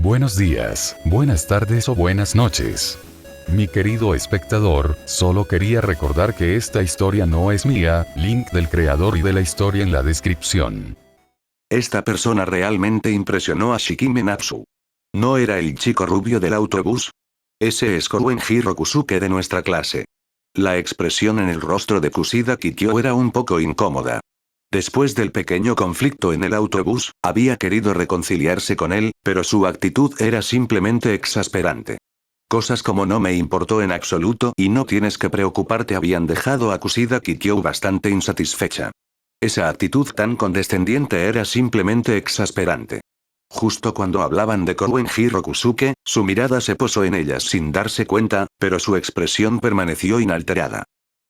Buenos días, buenas tardes o buenas noches. Mi querido espectador, solo quería recordar que esta historia no es mía, link del creador y de la historia en la descripción. Esta persona realmente impresionó a Shikime Natsu. ¿No era el chico rubio del autobús? Ese es Kouenji Rokusuke de nuestra clase. La expresión en el rostro de Kushida Kikyo era un poco incómoda. Después del pequeño conflicto en el autobús, había querido reconciliarse con él, pero su actitud era simplemente exasperante. Cosas como no me importó en absoluto y no tienes que preocuparte habían dejado a Kushida Kikyo bastante insatisfecha. Esa actitud tan condescendiente era simplemente exasperante. Justo cuando hablaban de Kouenji Rokusuke, su mirada se posó en ellas sin darse cuenta, pero su expresión permaneció inalterada.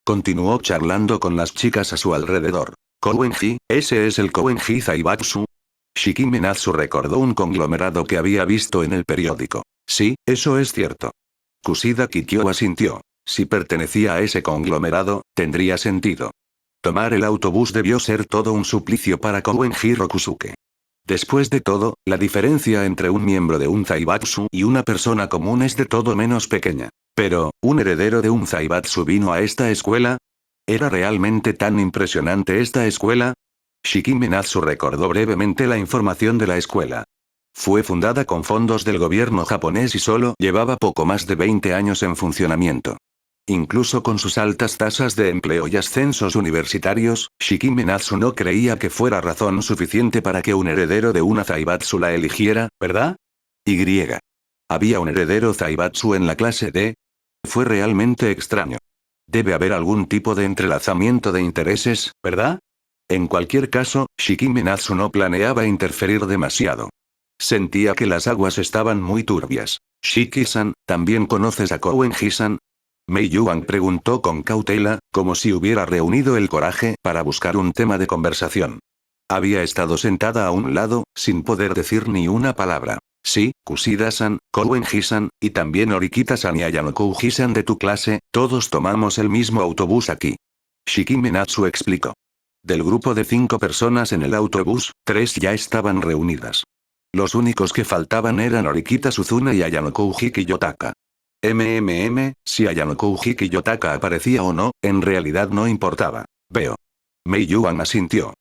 Continuó charlando con las chicas a su alrededor. Kouenji, ¿ese es el Kouenji Zaibatsu? Shikime Natsu recordó un conglomerado que había visto en el periódico. Sí, eso es cierto. Kushida Kikyo asintió. Si pertenecía a ese conglomerado, tendría sentido. Tomar el autobús debió ser todo un suplicio para Kouenji Rokusuke. Después de todo, la diferencia entre un miembro de un Zaibatsu y una persona común es de todo menos pequeña. Pero, ¿un heredero de un Zaibatsu vino a esta escuela? ¿Era realmente tan impresionante esta escuela? Shikime Natsu recordó brevemente la información de la escuela. Fue fundada con fondos del gobierno japonés y solo llevaba poco más de 20 años en funcionamiento. Incluso con sus altas tasas de empleo y ascensos universitarios, Shikime Natsu no creía que fuera razón suficiente para que un heredero de una Zaibatsu la eligiera, ¿verdad? Y. ¿Había un heredero Zaibatsu en la clase D? Fue realmente extraño. Debe haber algún tipo de entrelazamiento de intereses, ¿verdad? En cualquier caso, Shikime Natsu no planeaba interferir demasiado. Sentía que las aguas estaban muy turbias. Shiki-san, ¿también conoces a Kouenji-san? Mei Yuan preguntó con cautela, como si hubiera reunido el coraje para buscar un tema de conversación. Había estado sentada a un lado, sin poder decir ni una palabra. Sí, Kushida-san, Kouenji-san, y también Orikita-san y Ayanokouji-san de tu clase, todos tomamos el mismo autobús aquí. Shikime Natsu explicó. Del grupo de 5 personas en el autobús, 3 ya estaban reunidas. Los únicos que faltaban eran Orikita Suzuna y Ayanokouji Kiyotaka. Si Ayanokouji Kiyotaka aparecía o no, en realidad no importaba. Veo. Mei Yuan asintió.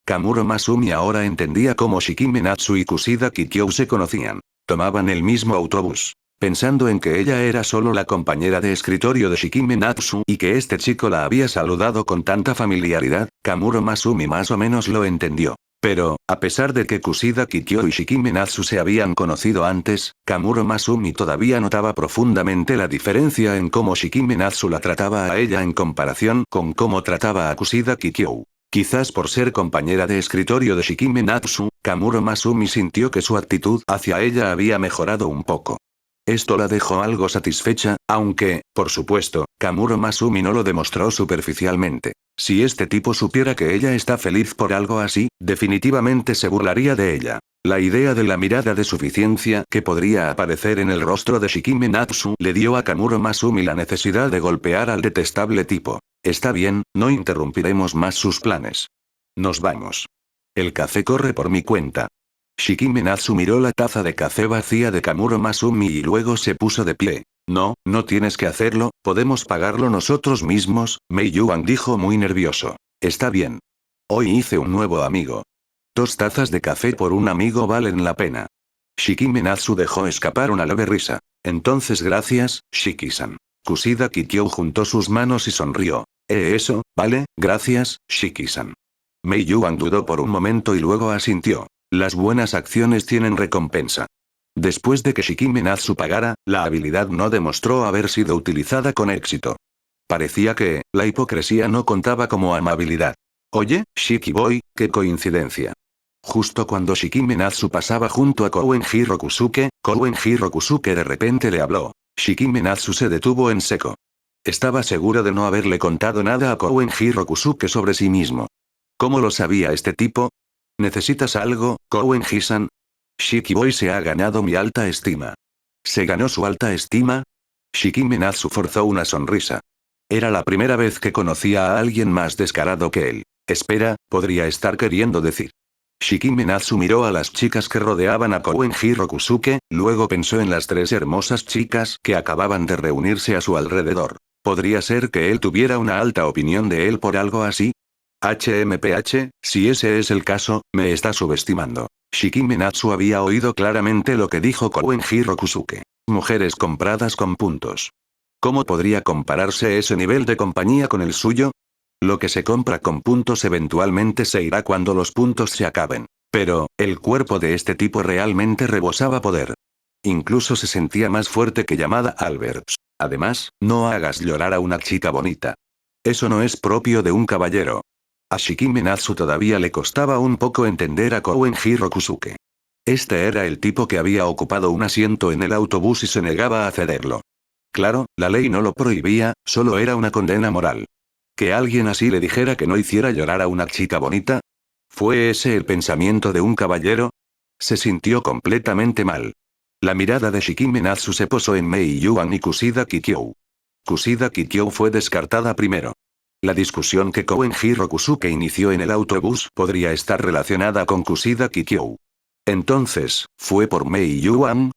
Kamuro Masumi ahora entendía cómo Shikime Natsu y Kushida Kikyo se conocían. Tomaban el mismo autobús. Pensando en que ella era solo la compañera de escritorio de Shikime Natsu y que este chico la había saludado con tanta familiaridad, Kamuro Masumi más o menos lo entendió. Pero, a pesar de que Kushida Kikyo y Shikime Natsu se habían conocido antes, Kamuro Masumi todavía notaba profundamente la diferencia en cómo Shikime Natsu la trataba a ella en comparación con cómo trataba a Kushida Kikyo. Quizás por ser compañera de escritorio de Shikime Natsu, Kamuro Masumi sintió que su actitud hacia ella había mejorado un poco. Esto la dejó algo satisfecha, aunque, por supuesto, Kamuro Masumi no lo demostró superficialmente. Si este tipo supiera que ella está feliz por algo así, definitivamente se burlaría de ella. La idea de la mirada de suficiencia que podría aparecer en el rostro de Shikime Natsu le dio a Kamuro Masumi la necesidad de golpear al detestable tipo. Está bien, no interrumpiremos más sus planes. Nos vamos. El café corre por mi cuenta. Shikime Natsu miró la taza de café vacía de Kamuro Masumi y luego se puso de pie. No, no tienes que hacerlo, podemos pagarlo nosotros mismos, Mei Yuan dijo muy nervioso. Está bien. Hoy hice un nuevo amigo. 2 tazas de café por un amigo valen la pena. Shikime Natsu dejó escapar una leve risa. Entonces gracias, Shiki-san. Kushida Kikyo juntó sus manos y sonrió. Eso, vale, gracias, Shiki-san. Mei Yuan dudó por un momento y luego asintió. Las buenas acciones tienen recompensa. Después de que Shikime Natsu pagara, la habilidad no demostró haber sido utilizada con éxito. Parecía que, la hipocresía no contaba como amabilidad. Oye, Shiki-boy, qué coincidencia. Justo cuando Shikime Natsu pasaba junto a Kouenji Rokusuke de repente le habló. Shikime Natsu se detuvo en seco. Estaba seguro de no haberle contado nada a Kouenji Rokusuke sobre sí mismo. ¿Cómo lo sabía este tipo? ¿Necesitas algo, Kouenji-san? Shiki-boy se ha ganado mi alta estima. ¿Se ganó su alta estima? Shikime Natsu forzó una sonrisa. Era la primera vez que conocía a alguien más descarado que él. Espera, podría estar queriendo decir. Shikime Natsu miró a las chicas que rodeaban a Koenji Rokusuke, luego pensó en las 3 hermosas chicas que acababan de reunirse a su alrededor. ¿Podría ser que él tuviera una alta opinión de él por algo así? HMPH, si ese es el caso, me está subestimando. Shikime Natsu había oído claramente lo que dijo Koenji Rokusuke. Mujeres compradas con puntos. ¿Cómo podría compararse ese nivel de compañía con el suyo? Lo que se compra con puntos eventualmente se irá cuando los puntos se acaben. Pero, el cuerpo de este tipo realmente rebosaba poder. Incluso se sentía más fuerte que llamada Alberts. Además, no hagas llorar a una chica bonita. Eso no es propio de un caballero. A Shikime Natsu todavía le costaba un poco entender a Koenji Rokusuke. Este era el tipo que había ocupado un asiento en el autobús y se negaba a cederlo. Claro, la ley no lo prohibía, solo era una condena moral. ¿Que alguien así le dijera que no hiciera llorar a una chica bonita? ¿Fue ese el pensamiento de un caballero? Se sintió completamente mal. La mirada de Shikime Natsu se posó en Mei Yuan y Kusida Kikyou. Kusida Kikyou fue descartada primero. La discusión que Koenji Rokusuke inició en el autobús podría estar relacionada con Kusida Kikyou. Entonces, ¿fue por Mei Yuan?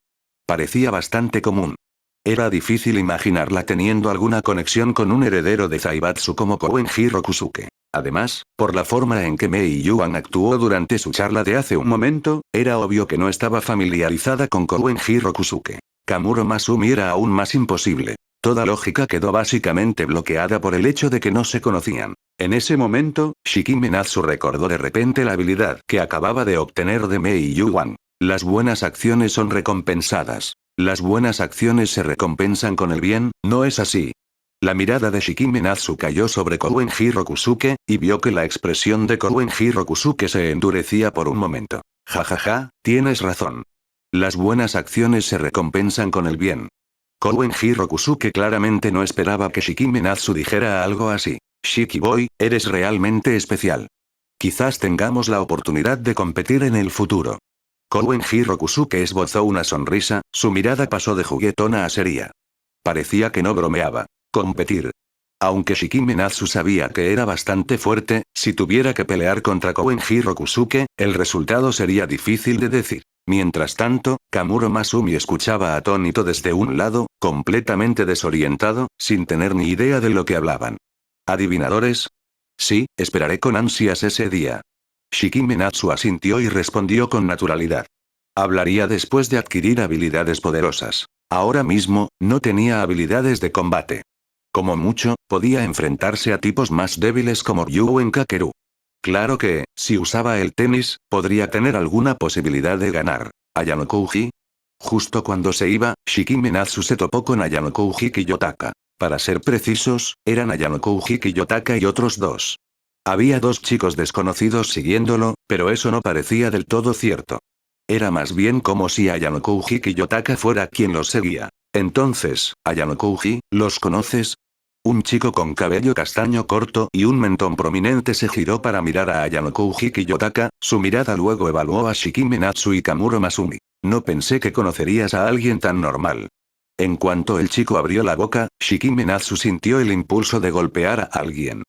Parecía bastante común. Era difícil imaginarla teniendo alguna conexión con un heredero de Zaibatsu como Koenji Rokusuke. Además, por la forma en que Mei Yuan actuó durante su charla de hace un momento, era obvio que no estaba familiarizada con Koenji Rokusuke. Kamuro Masumi era aún más imposible. Toda lógica quedó básicamente bloqueada por el hecho de que no se conocían. En ese momento, Shikime Natsu recordó de repente la habilidad que acababa de obtener de Mei Yuan. Las buenas acciones son recompensadas. Las buenas acciones se recompensan con el bien, ¿no es así? La mirada de Shikime Natsu cayó sobre Koenji Rokusuke, y vio que la expresión de Koenji Rokusuke se endurecía por un momento. Jajaja, tienes razón. Las buenas acciones se recompensan con el bien. Koenji Rokusuke claramente no esperaba que Shikime Natsu dijera algo así. Shikiboy, eres realmente especial. Quizás tengamos la oportunidad de competir en el futuro. Koenji Rokusuke esbozó una sonrisa, su mirada pasó de juguetona a seria. Parecía que no bromeaba. Competir. Aunque Shikime Natsu sabía que era bastante fuerte, si tuviera que pelear contra Koenji Rokusuke, el resultado sería difícil de decir. Mientras tanto, Kamuro Masumi escuchaba atónito desde un lado, completamente desorientado, sin tener ni idea de lo que hablaban. ¿Adivinadores? Sí, esperaré con ansias ese día. Shikime Natsu asintió y respondió con naturalidad. Hablaría después de adquirir habilidades poderosas. Ahora mismo, no tenía habilidades de combate. Como mucho, podía enfrentarse a tipos más débiles como Ryuen Kakeru. Claro que, si usaba el tenis, podría tener alguna posibilidad de ganar. ¿Ayanokouji? Justo cuando se iba, Shikime Natsu se topó con Ayanokouji Kiyotaka. Para ser precisos, eran Ayanokouji Kiyotaka y otros 2. Había 2 chicos desconocidos siguiéndolo, pero eso no parecía del todo cierto. Era más bien como si Ayanokouji Kiyotaka fuera quien los seguía. Entonces, Ayanokouji, ¿los conoces? Un chico con cabello castaño corto y un mentón prominente se giró para mirar a Ayanokouji Kiyotaka, su mirada luego evaluó a Shikime Natsu y Kamuro Masumi. No pensé que conocerías a alguien tan normal. En cuanto el chico abrió la boca, Shikime Natsu sintió el impulso de golpear a alguien.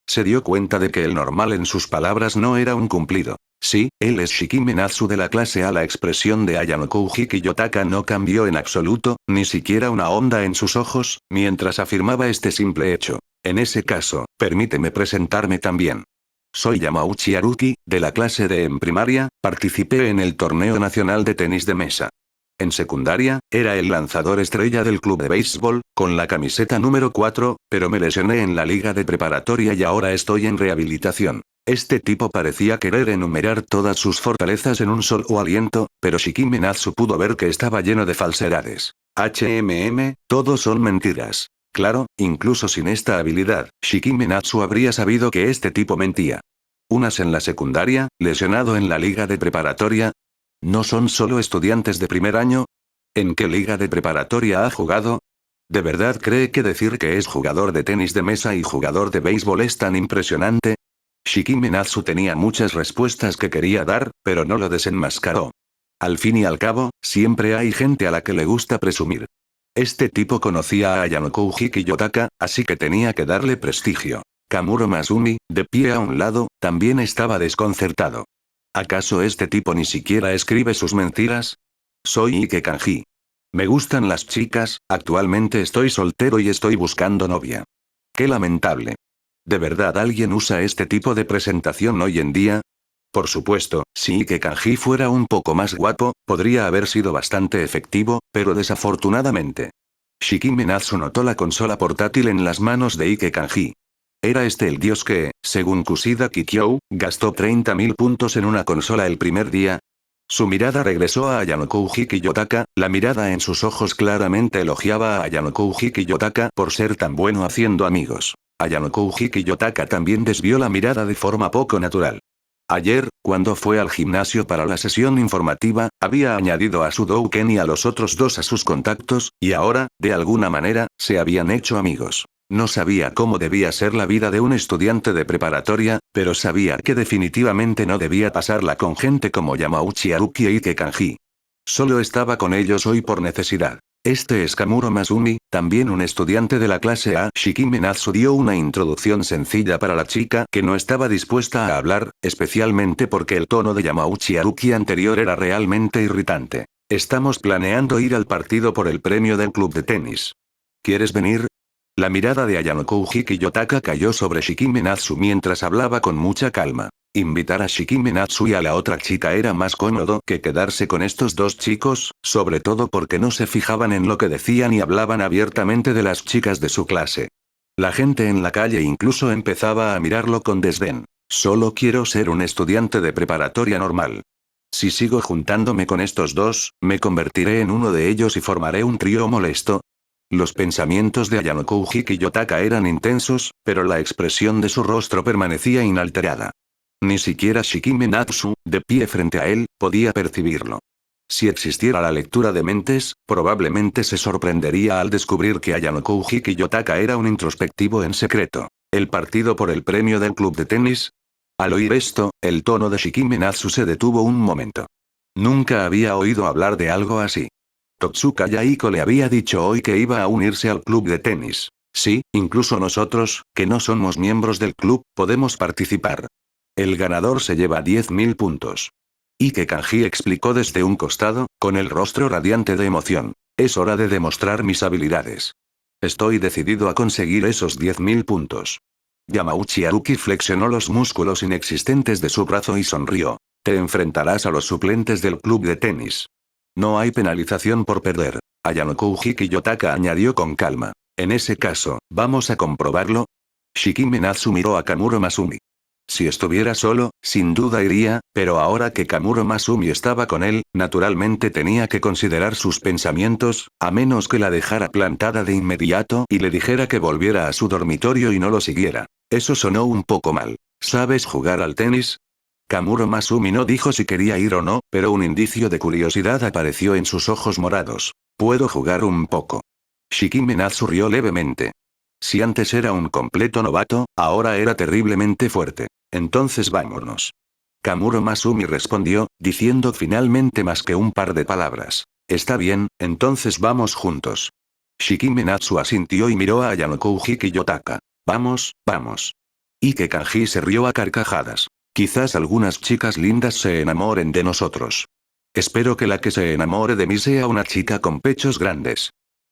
Se dio cuenta de que el normal en sus palabras no era un cumplido. Sí, él es Shikime Natsu de la clase A. La expresión de Ayanokouji Kiyotaka no cambió en absoluto, ni siquiera una onda en sus ojos, mientras afirmaba este simple hecho. En ese caso, permíteme presentarme también. Soy Yamauchi Haruki, de la clase D en primaria, participé en el torneo nacional de tenis de mesa. En secundaria, era el lanzador estrella del club de béisbol, con la camiseta número 4, pero me lesioné en la liga de preparatoria y ahora estoy en rehabilitación. Este tipo parecía querer enumerar todas sus fortalezas en un solo aliento, pero Shikime Natsu pudo ver que estaba lleno de falsedades. Todos son mentiras. Claro, incluso sin esta habilidad, Shikime Natsu habría sabido que este tipo mentía. Unas en la secundaria, lesionado en la liga de preparatoria. ¿No son solo estudiantes de primer año? ¿En qué liga de preparatoria ha jugado? ¿De verdad cree que decir que es jugador de tenis de mesa y jugador de béisbol es tan impresionante? Shikime Natsu tenía muchas respuestas que quería dar, pero no lo desenmascaró. Al fin y al cabo, siempre hay gente a la que le gusta presumir. Este tipo conocía a Ayanokouji Kiyotaka, así que tenía que darle prestigio. Kamuro Masumi, de pie a un lado, también estaba desconcertado. ¿Acaso este tipo ni siquiera escribe sus mentiras? Soy Ike Kanji. Me gustan las chicas, actualmente estoy soltero y estoy buscando novia. Qué lamentable. ¿De verdad alguien usa este tipo de presentación hoy en día? Por supuesto, si Ike Kanji fuera un poco más guapo, podría haber sido bastante efectivo, pero desafortunadamente. Shikime Natsu notó la consola portátil en las manos de Ike Kanji. Era este el dios que, según Kushida Kikyou, gastó 30.000 puntos en una consola el primer día. Su mirada regresó a Ayanokouji Kiyotaka, la mirada en sus ojos claramente elogiaba a Ayanokouji Kiyotaka por ser tan bueno haciendo amigos. Ayanokouji Kiyotaka también desvió la mirada de forma poco natural. Ayer, cuando fue al gimnasio para la sesión informativa, había añadido a Sudouken y a los otros dos a sus contactos, y ahora, de alguna manera, se habían hecho amigos. No sabía cómo debía ser la vida de un estudiante de preparatoria, pero sabía que definitivamente no debía pasarla con gente como Yamauchi Haruki e Ike Kanji. Solo estaba con ellos hoy por necesidad. Este es Kamuro Masumi, también un estudiante de la clase A. Shikime Natsu dio una introducción sencilla para la chica que no estaba dispuesta a hablar, especialmente porque el tono de Yamauchi Haruki anterior era realmente irritante. Estamos planeando ir al partido por el premio del club de tenis. ¿Quieres venir? La mirada de Ayanokouji Kiyotaka cayó sobre Shikime Natsu mientras hablaba con mucha calma. Invitar a Shikime Natsu y a la otra chica era más cómodo que quedarse con estos dos chicos, sobre todo porque no se fijaban en lo que decían y hablaban abiertamente de las chicas de su clase. La gente en la calle incluso empezaba a mirarlo con desdén. Solo quiero ser un estudiante de preparatoria normal. Si sigo juntándome con estos dos, me convertiré en uno de ellos y formaré un trío molesto. Los pensamientos de Ayanokouji Kiyotaka eran intensos, pero la expresión de su rostro permanecía inalterada. Ni siquiera Shikime Natsu, de pie frente a él, podía percibirlo. Si existiera la lectura de mentes, probablemente se sorprendería al descubrir que Ayanokouji Kiyotaka era un introspectivo en secreto. ¿El partido por el premio del club de tenis? Al oír esto, el tono de Shikime Natsu se detuvo un momento. Nunca había oído hablar de algo así. Totsuka Yaiko le había dicho hoy que iba a unirse al club de tenis. Sí, incluso nosotros, que no somos miembros del club, podemos participar. El ganador se lleva 10.000 puntos. Ike Kanji explicó desde un costado, con el rostro radiante de emoción. Es hora de demostrar mis habilidades. Estoy decidido a conseguir esos 10.000 puntos. Yamauchi Haruki flexionó los músculos inexistentes de su brazo y sonrió. Te enfrentarás a los suplentes del club de tenis. No hay penalización por perder. Ayanokouji Kiyotaka añadió con calma. En ese caso, ¿vamos a comprobarlo? Shikime Natsu miró a Kamuro Masumi. Si estuviera solo, sin duda iría, pero ahora que Kamuro Masumi estaba con él, naturalmente tenía que considerar sus pensamientos, a menos que la dejara plantada de inmediato y le dijera que volviera a su dormitorio y no lo siguiera. Eso sonó un poco mal. ¿Sabes jugar al tenis? Kamuro Masumi no dijo si quería ir o no, pero un indicio de curiosidad apareció en sus ojos morados. Puedo jugar un poco. Shikime Natsu rió levemente. Si antes era un completo novato, ahora era terriblemente fuerte. Entonces vámonos. Kamuro Masumi respondió, diciendo finalmente más que un par de palabras. Está bien, entonces vamos juntos. Shikime Natsu asintió y miró a Ayanokouji Kiyotaka. Vamos, vamos. Ike Kanji se rió a carcajadas. Quizás algunas chicas lindas se enamoren de nosotros. Espero que la que se enamore de mí sea una chica con pechos grandes.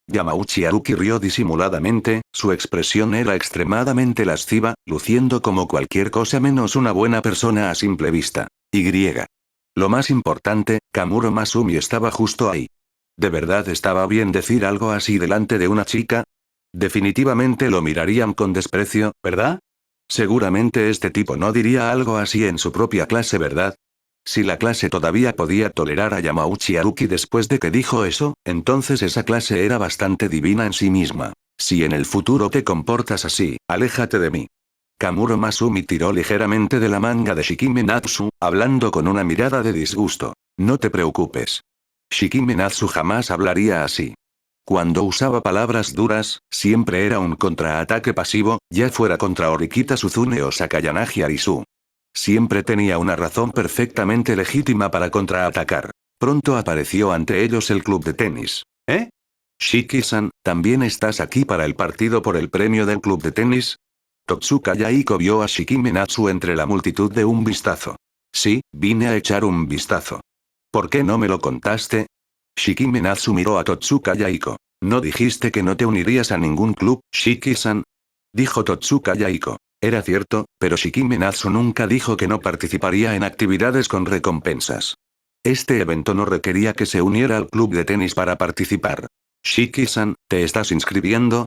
Yamauchi Haruki rió disimuladamente, su expresión era extremadamente lasciva, luciendo como cualquier cosa menos una buena persona a simple vista. Lo más importante, Kamuro Masumi estaba justo ahí. ¿De verdad estaba bien decir algo así delante de una chica? Definitivamente lo mirarían con desprecio, ¿verdad? Seguramente este tipo no diría algo así en su propia clase, ¿verdad? Si la clase todavía podía tolerar a Yamauchi Haruki después de que dijo eso, entonces esa clase era bastante divina en sí misma. Si en el futuro te comportas así, aléjate de mí. Kamuro Masumi tiró ligeramente de la manga de Shikime Natsu, hablando con una mirada de disgusto. No te preocupes. Shikime Natsu jamás hablaría así. Cuando usaba palabras duras, siempre era un contraataque pasivo, ya fuera contra Orikita Suzune o Sakayanagi Arisu. Siempre tenía una razón perfectamente legítima para contraatacar. Pronto apareció ante ellos el club de tenis. ¿Eh? Shiki-san, ¿también estás aquí para el partido por el premio del club de tenis? Totsuka Yaiko vio a Shikime Natsu entre la multitud de un vistazo. Sí, vine a echar un vistazo. ¿Por qué no me lo contaste? Shikime Natsu miró a Totsuka Yaiko. ¿No dijiste que no te unirías a ningún club, Shiki-san? Dijo Totsuka Yaiko. Era cierto, pero Shikime Natsu nunca dijo que no participaría en actividades con recompensas. Este evento no requería que se uniera al club de tenis para participar. Shiki-san, ¿te estás inscribiendo?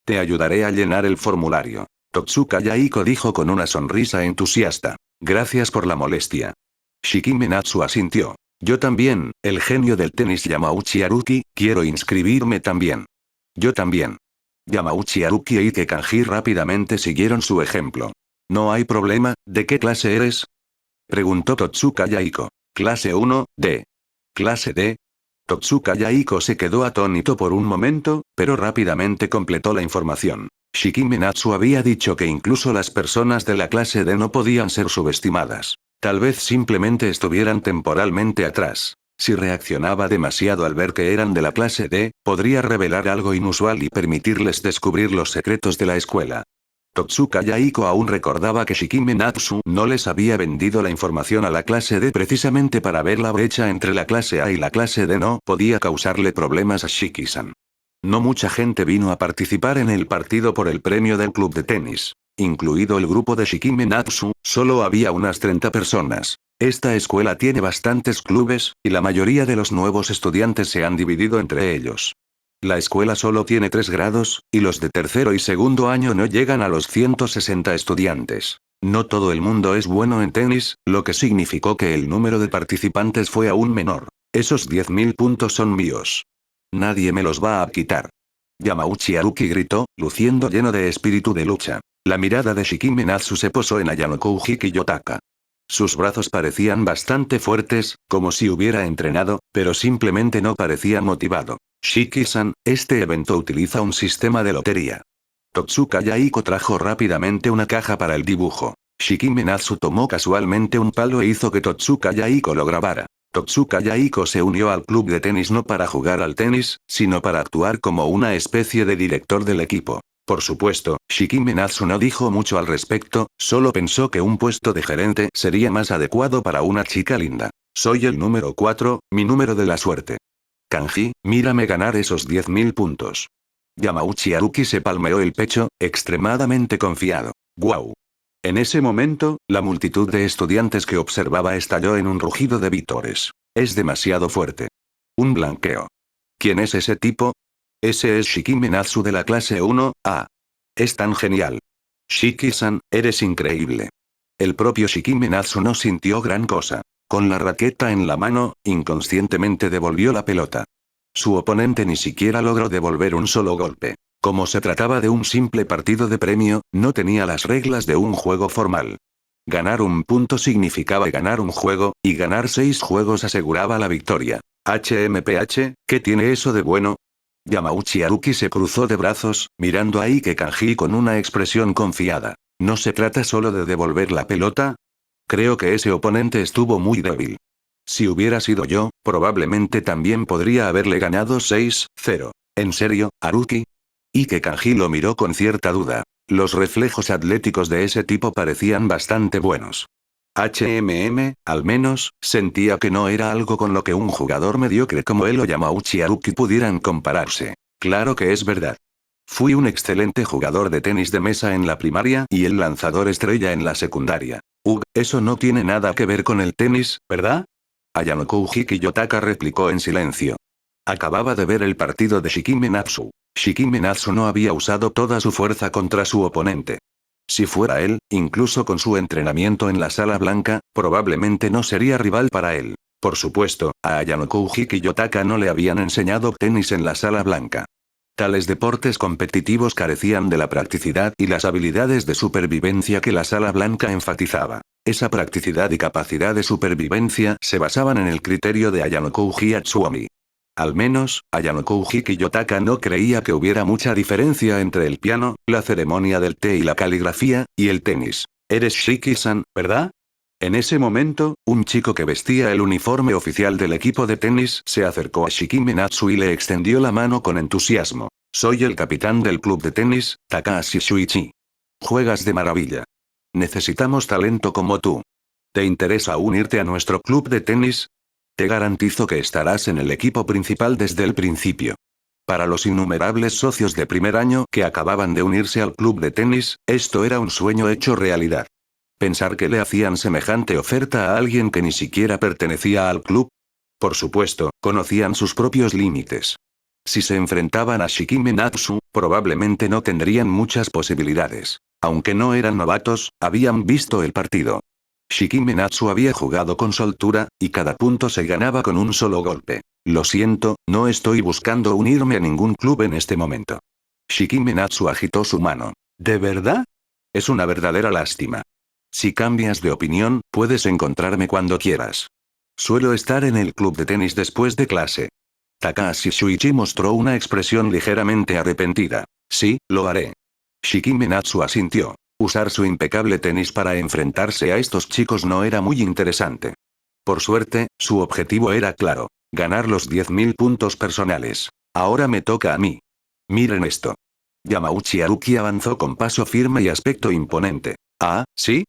Te ayudaré a llenar el formulario. Totsuka Yaiko dijo con una sonrisa entusiasta. Gracias por la molestia. Shikime Natsu asintió. Yo también, el genio del tenis Yamauchi Haruki, quiero inscribirme también. Yo también. Yamauchi Haruki e Ike Kanji rápidamente siguieron su ejemplo. No hay problema, ¿de qué clase eres? Preguntó Totsuka Yaiko. Clase 1, D. Clase D. Totsuka Yaiko se quedó atónito por un momento, pero rápidamente completó la información. Shikime Natsu había dicho que incluso las personas de la clase D no podían ser subestimadas. Tal vez simplemente estuvieran temporalmente atrás. Si reaccionaba demasiado al ver que eran de la clase D, podría revelar algo inusual y permitirles descubrir los secretos de la escuela. Totsuka Yaiko aún recordaba que Shikime Natsu no les había vendido la información a la clase D precisamente para ver la brecha entre la clase A y la clase D no podía causarle problemas a Shiki-san. No mucha gente vino a participar en el partido por el premio del club de tenis. Incluido el grupo de Shikime Natsu, solo había unas 30 personas. Esta escuela tiene bastantes clubes, y la mayoría de los nuevos estudiantes se han dividido entre ellos. La escuela solo tiene 3 grados, y los de tercero y segundo año no llegan a los 160 estudiantes. No todo el mundo es bueno en tenis, lo que significó que el número de participantes fue aún menor. Esos 10.000 puntos son míos. Nadie me los va a quitar. Yamauchi Haruki gritó, luciendo lleno de espíritu de lucha. La mirada de Shikime Natsu se posó en Ayano Koujiki Yotaka. Sus brazos parecían bastante fuertes, como si hubiera entrenado, pero simplemente no parecía motivado. Shiki-san, este evento utiliza un sistema de lotería. Totsuka Yaiko trajo rápidamente una caja para el dibujo. Shikime Natsu tomó casualmente un palo e hizo que Totsuka Yaiko lo grabara. Totsuka Yaiko se unió al club de tenis no para jugar al tenis, sino para actuar como una especie de director del equipo. Por supuesto, Shikime Natsu no dijo mucho al respecto, solo pensó que un puesto de gerente sería más adecuado para una chica linda. Soy el número 4, mi número de la suerte. Kanji, mírame ganar esos 10.000 puntos. Yamauchi Haruki se palmeó el pecho, extremadamente confiado. ¡Guau! En ese momento, la multitud de estudiantes que observaba estalló en un rugido de vítores. Es demasiado fuerte. Un blanqueo. ¿Quién es ese tipo? Ese es Shikime Natsu de la clase 1, A. Es tan genial. Shiki-san, eres increíble. El propio Shikime Natsu no sintió gran cosa. Con la raqueta en la mano, inconscientemente devolvió la pelota. Su oponente ni siquiera logró devolver un solo golpe. Como se trataba de un simple partido de premio, no tenía las reglas de un juego formal. Ganar un punto significaba ganar un juego, y ganar 6 juegos aseguraba la victoria. HMPH, ¿qué tiene eso de bueno? Yamauchi Haruki se cruzó de brazos, mirando a Ike Kanji con una expresión confiada. ¿No se trata solo de devolver la pelota? Creo que ese oponente estuvo muy débil. Si hubiera sido yo, probablemente también podría haberle ganado 6-0. ¿En serio, Haruki? Ike Kanji lo miró con cierta duda. Los reflejos atléticos de ese tipo parecían bastante buenos. al menos, sentía que no era algo con lo que un jugador mediocre como él o Yamauchi Haruki pudieran compararse. Claro que es verdad. Fui un excelente jugador de tenis de mesa en la primaria y el lanzador estrella en la secundaria. Eso no tiene nada que ver con el tenis, ¿verdad? Ayano Koujiki Yotaka replicó en silencio. Acababa de ver el partido de Shikime Natsu. Shikime Natsu no había usado toda su fuerza contra su oponente. Si fuera él, incluso con su entrenamiento en la sala blanca, probablemente no sería rival para él. Por supuesto, a Ayano Koujiki Yotaka no le habían enseñado tenis en la sala blanca. Tales deportes competitivos carecían de la practicidad y las habilidades de supervivencia que la sala blanca enfatizaba. Esa practicidad y capacidad de supervivencia se basaban en el criterio de Ayano Kouji Atsuomi. Al menos, Ayano Koujiki Yotaka no creía que hubiera mucha diferencia entre el piano, la ceremonia del té y la caligrafía, y el tenis. Eres Shiki-san, ¿verdad? En ese momento, un chico que vestía el uniforme oficial del equipo de tenis se acercó a Shikime Natsu y le extendió la mano con entusiasmo. Soy el capitán del club de tenis, Takahashi Shuichi. Juegas de maravilla. Necesitamos talento como tú. ¿Te interesa unirte a nuestro club de tenis? Te garantizo que estarás en el equipo principal desde el principio. Para los innumerables socios de primer año que acababan de unirse al club de tenis, esto era un sueño hecho realidad. Pensar que le hacían semejante oferta a alguien que ni siquiera pertenecía al club. Por supuesto, conocían sus propios límites. Si se enfrentaban a Shikime Natsu, probablemente no tendrían muchas posibilidades. Aunque no eran novatos, habían visto el partido. Shikime Natsu había jugado con soltura, y cada punto se ganaba con un solo golpe. Lo siento, no estoy buscando unirme a ningún club en este momento. Shikime Natsu agitó su mano. ¿De verdad? Es una verdadera lástima. Si cambias de opinión, puedes encontrarme cuando quieras. Suelo estar en el club de tenis después de clase. Takahashi Shuichi mostró una expresión ligeramente arrepentida. Sí, lo haré. Shikime Natsu asintió. Usar su impecable tenis para enfrentarse a estos chicos no era muy interesante. Por suerte, su objetivo era claro. Ganar los 10.000 puntos personales. Ahora me toca a mí. Miren esto. Yamauchi Haruki avanzó con paso firme y aspecto imponente. Ah, ¿sí?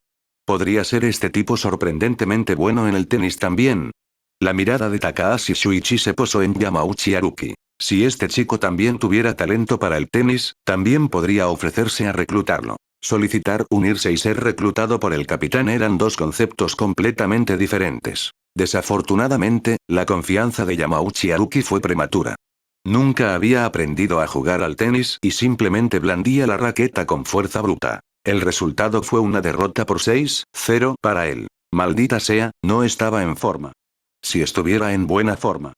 ¿Podría ser este tipo sorprendentemente bueno en el tenis también? La mirada de Takahashi Shuichi se posó en Yamauchi Haruki. Si este chico también tuviera talento para el tenis, también podría ofrecerse a reclutarlo. Solicitar unirse y ser reclutado por el capitán eran dos conceptos completamente diferentes. Desafortunadamente, la confianza de Yamauchi Haruki fue prematura. Nunca había aprendido a jugar al tenis y simplemente blandía la raqueta con fuerza bruta. El resultado fue una derrota por 6-0 para él. Maldita sea, no estaba en forma. Si estuviera en buena forma.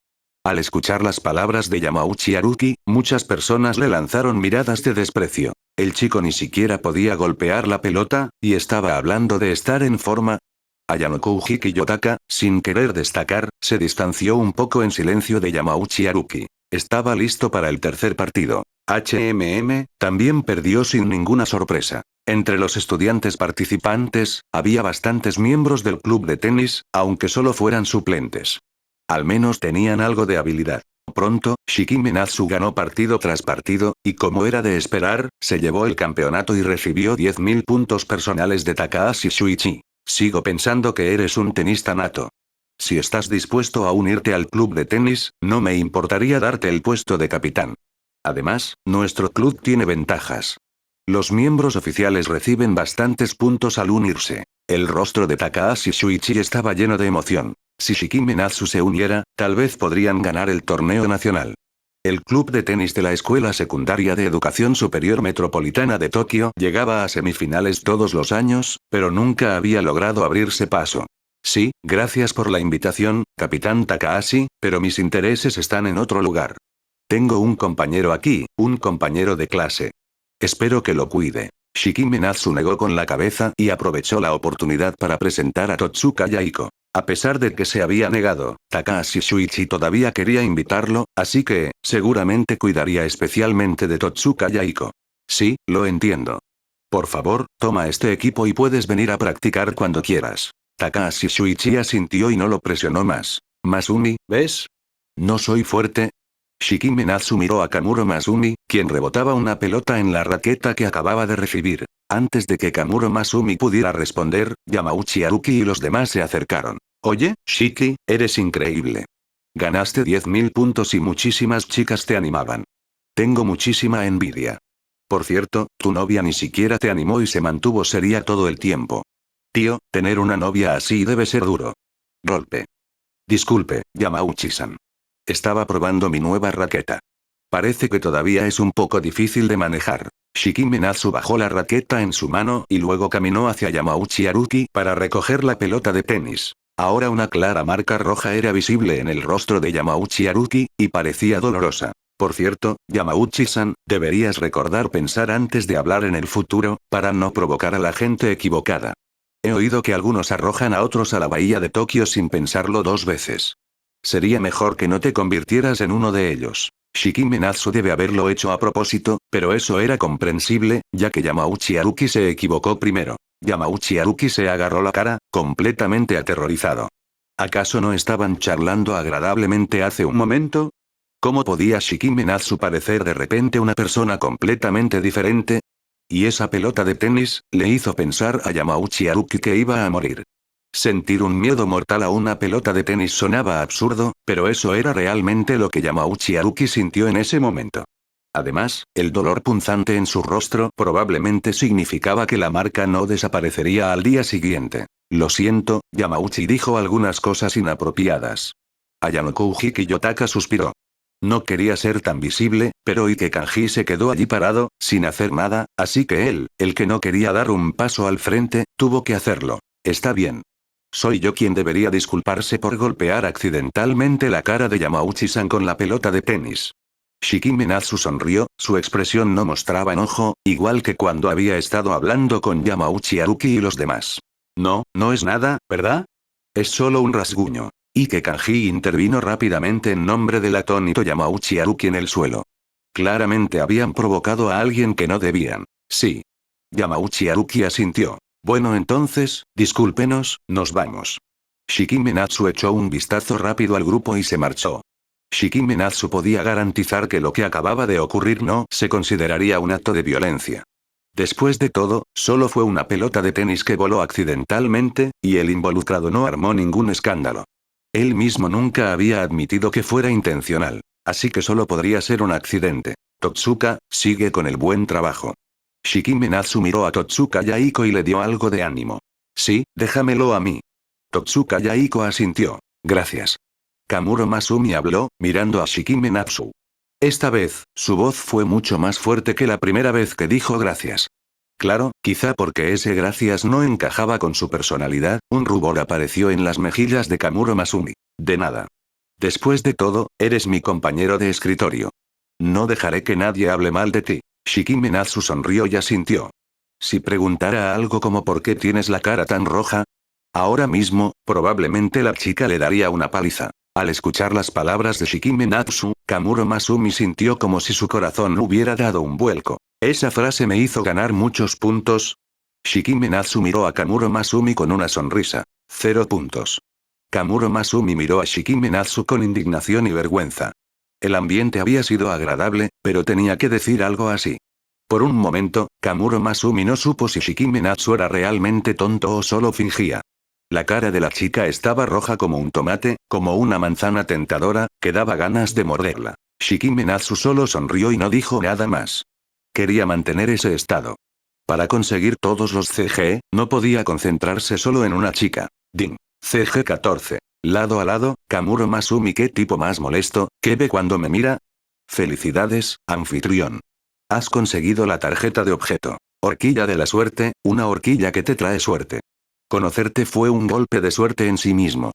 Al escuchar las palabras de Yamauchi Haruki, muchas personas le lanzaron miradas de desprecio. El chico ni siquiera podía golpear la pelota, y estaba hablando de estar en forma. Ayanoku Yotaka, sin querer destacar, se distanció un poco en silencio de Yamauchi Haruki. Estaba listo para el tercer partido. También perdió sin ninguna sorpresa. Entre los estudiantes participantes, había bastantes miembros del club de tenis, aunque solo fueran suplentes. Al menos tenían algo de habilidad. Pronto, Shikime Natsu ganó partido tras partido, y como era de esperar, se llevó el campeonato y recibió 10.000 puntos personales de Takahashi Shuichi. Sigo pensando que eres un tenista nato. Si estás dispuesto a unirte al club de tenis, no me importaría darte el puesto de capitán. Además, nuestro club tiene ventajas. Los miembros oficiales reciben bastantes puntos al unirse. El rostro de Takahashi Shuichi estaba lleno de emoción. Si Shikime Natsu se uniera, tal vez podrían ganar el torneo nacional. El club de tenis de la Escuela Secundaria de Educación Superior Metropolitana de Tokio llegaba a semifinales todos los años, pero nunca había logrado abrirse paso. Sí, gracias por la invitación, capitán Takahashi, pero mis intereses están en otro lugar. Tengo un compañero aquí, un compañero de clase. Espero que lo cuide. Shikime Natsu negó con la cabeza y aprovechó la oportunidad para presentar a Totsuka Yaiko. A pesar de que se había negado, Takahashi Shuichi todavía quería invitarlo, así que, seguramente cuidaría especialmente de Totsuka Yaiko. Sí, lo entiendo. Por favor, toma este equipo y puedes venir a practicar cuando quieras. Takahashi Shuichi asintió y no lo presionó más. Masumi, ¿ves? No soy fuerte. Shikime Natsu miró a Kamuro Masumi, quien rebotaba una pelota en la raqueta que acababa de recibir. Antes de que Kamuro Masumi pudiera responder, Yamauchi Haruki y los demás se acercaron. Oye, Shiki, eres increíble. Ganaste 10.000 puntos y muchísimas chicas te animaban. Tengo muchísima envidia. Por cierto, tu novia ni siquiera te animó y se mantuvo seria todo el tiempo. Tío, tener una novia así debe ser duro. Golpe. Disculpe, Yamauchi-san. Estaba probando mi nueva raqueta. Parece que todavía es un poco difícil de manejar. Shikime Natsu bajó la raqueta en su mano y luego caminó hacia Yamauchi Haruki para recoger la pelota de tenis. Ahora una clara marca roja era visible en el rostro de Yamauchi Haruki, y parecía dolorosa. Por cierto, Yamauchi-san, deberías recordar pensar antes de hablar en el futuro, para no provocar a la gente equivocada. He oído que algunos arrojan a otros a la bahía de Tokio sin pensarlo dos veces. Sería mejor que no te convirtieras en uno de ellos. Shikime Natsu debe haberlo hecho a propósito, pero eso era comprensible, ya que Yamauchi Haruki se equivocó primero. Yamauchi Haruki se agarró la cara, completamente aterrorizado. ¿Acaso no estaban charlando agradablemente hace un momento? ¿Cómo podía Shikime Natsu parecer de repente una persona completamente diferente? Y esa pelota de tenis, le hizo pensar a Yamauchi Haruki que iba a morir. Sentir un miedo mortal a una pelota de tenis sonaba absurdo, pero eso era realmente lo que Yamauchi Haruki sintió en ese momento. Además, el dolor punzante en su rostro probablemente significaba que la marca no desaparecería al día siguiente. Lo siento, Yamauchi dijo algunas cosas inapropiadas. Ayano Hiki Yotaka suspiró. No quería ser tan visible, pero Ike Kanji se quedó allí parado, sin hacer nada, así que él, el que no quería dar un paso al frente, tuvo que hacerlo. Está bien. Soy yo quien debería disculparse por golpear accidentalmente la cara de Yamauchi-san con la pelota de tenis. Shikime Natsu sonrió, su expresión no mostraba enojo, igual que cuando había estado hablando con Yamauchi Haruki y los demás. No, no es nada, ¿verdad? Es solo un rasguño. Ike Kanji intervino rápidamente en nombre del atónito Yamauchi Haruki en el suelo. Claramente habían provocado a alguien que no debían. Sí. Yamauchi Haruki asintió. Bueno entonces, discúlpenos, nos vamos. Shikime Natsu echó un vistazo rápido al grupo y se marchó. Shikime Natsu podía garantizar que lo que acababa de ocurrir no se consideraría un acto de violencia. Después de todo, solo fue una pelota de tenis que voló accidentalmente, y el involucrado no armó ningún escándalo. Él mismo nunca había admitido que fuera intencional, así que solo podría ser un accidente. Totsuka, sigue con el buen trabajo. Shikime Natsu miró a Totsuka Yaiko y le dio algo de ánimo. Sí, déjamelo a mí. Totsuka Yaiko asintió. Gracias. Kamuro Masumi habló, mirando a Shikime Natsu. Esta vez, su voz fue mucho más fuerte que la primera vez que dijo gracias. Claro, quizá porque ese gracias no encajaba con su personalidad, un rubor apareció en las mejillas de Kamuro Masumi. De nada. Después de todo, eres mi compañero de escritorio. No dejaré que nadie hable mal de ti. Shikime Natsu sonrió y asintió. Si preguntara algo como ¿por qué tienes la cara tan roja? Ahora mismo, probablemente la chica le daría una paliza. Al escuchar las palabras de Shikime Natsu, Kamuro Masumi sintió como si su corazón hubiera dado un vuelco. Esa frase me hizo ganar muchos puntos. Shikime Natsu miró a Kamuro Masumi con una sonrisa. 0 puntos. Kamuro Masumi miró a Shikime Natsu con indignación y vergüenza. El ambiente había sido agradable, pero tenía que decir algo así. Por un momento, Kamuro Masumi no supo si Shikime Natsu era realmente tonto o solo fingía. La cara de la chica estaba roja como un tomate, como una manzana tentadora, que daba ganas de morderla. Shikime Natsu solo sonrió y no dijo nada más. Quería mantener ese estado. Para conseguir todos los CG, no podía concentrarse solo en una chica. Ding. CG 14. Lado a lado, Kamuro Masumi, ¿qué tipo más molesto? ¿Qué ve cuando me mira? Felicidades, anfitrión. Has conseguido la tarjeta de objeto. Horquilla de la suerte, una horquilla que te trae suerte. Conocerte fue un golpe de suerte en sí mismo.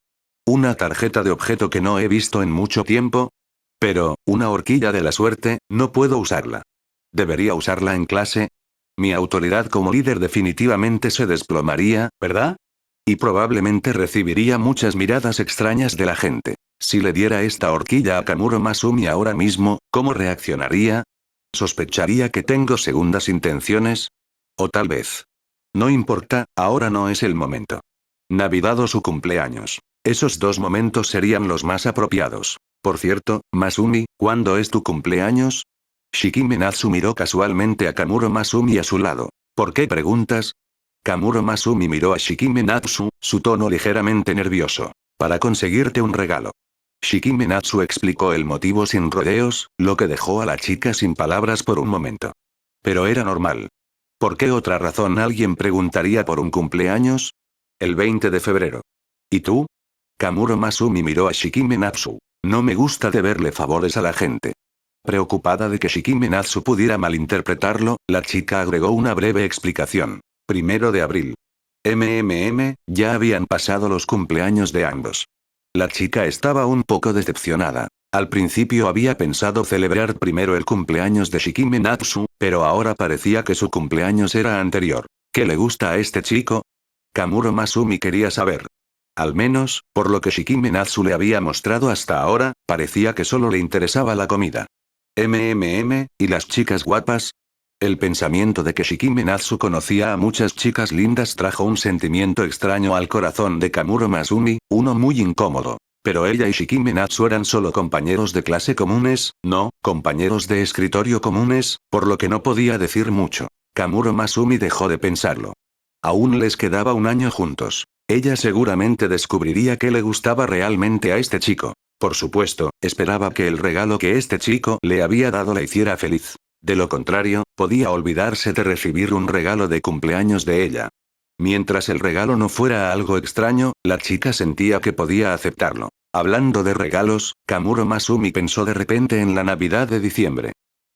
Una tarjeta de objeto que no he visto en mucho tiempo. Pero, una horquilla de la suerte, no puedo usarla. ¿Debería usarla en clase? Mi autoridad como líder definitivamente se desplomaría, ¿verdad? Y probablemente recibiría muchas miradas extrañas de la gente. Si le diera esta horquilla a Kamuro Masumi ahora mismo, ¿cómo reaccionaría? ¿Sospecharía que tengo segundas intenciones? O tal vez. No importa, ahora no es el momento. Navidad o su cumpleaños. Esos dos momentos serían los más apropiados. Por cierto, Masumi, ¿cuándo es tu cumpleaños? Shikime Natsu miró casualmente a Kamuro Masumi a su lado. ¿Por qué preguntas? Kamuro Masumi miró a Shikime Natsu, su tono ligeramente nervioso. Para conseguirte un regalo. Shikime Natsu explicó el motivo sin rodeos, lo que dejó a la chica sin palabras por un momento. Pero era normal. ¿Por qué otra razón alguien preguntaría por un cumpleaños? El 20 de febrero. ¿Y tú? Kamuro Masumi miró a Shikime Natsu. No me gusta deberle favores a la gente. Preocupada de que Shikime Natsu pudiera malinterpretarlo, la chica agregó una breve explicación. 1 de abril. Ya habían pasado los cumpleaños de ambos. La chica estaba un poco decepcionada. Al principio había pensado celebrar primero el cumpleaños de Shikime Natsu, pero ahora parecía que su cumpleaños era anterior. ¿Qué le gusta a este chico? Kamuro Masumi quería saber. Al menos, por lo que Shikime Natsu le había mostrado hasta ahora, parecía que solo le interesaba la comida. ¿Y las chicas guapas? El pensamiento de que Shikime Natsu conocía a muchas chicas lindas trajo un sentimiento extraño al corazón de Kamuro Masumi, uno muy incómodo. Pero ella y Shikime Natsu eran solo compañeros de clase comunes, no, compañeros de escritorio comunes, por lo que no podía decir mucho. Kamuro Masumi dejó de pensarlo. Aún les quedaba un año juntos. Ella seguramente descubriría qué le gustaba realmente a este chico. Por supuesto, esperaba que el regalo que este chico le había dado la hiciera feliz. De lo contrario, podía olvidarse de recibir un regalo de cumpleaños de ella. Mientras el regalo no fuera algo extraño, la chica sentía que podía aceptarlo. Hablando de regalos, Kamuro Masumi pensó de repente en la Navidad de diciembre.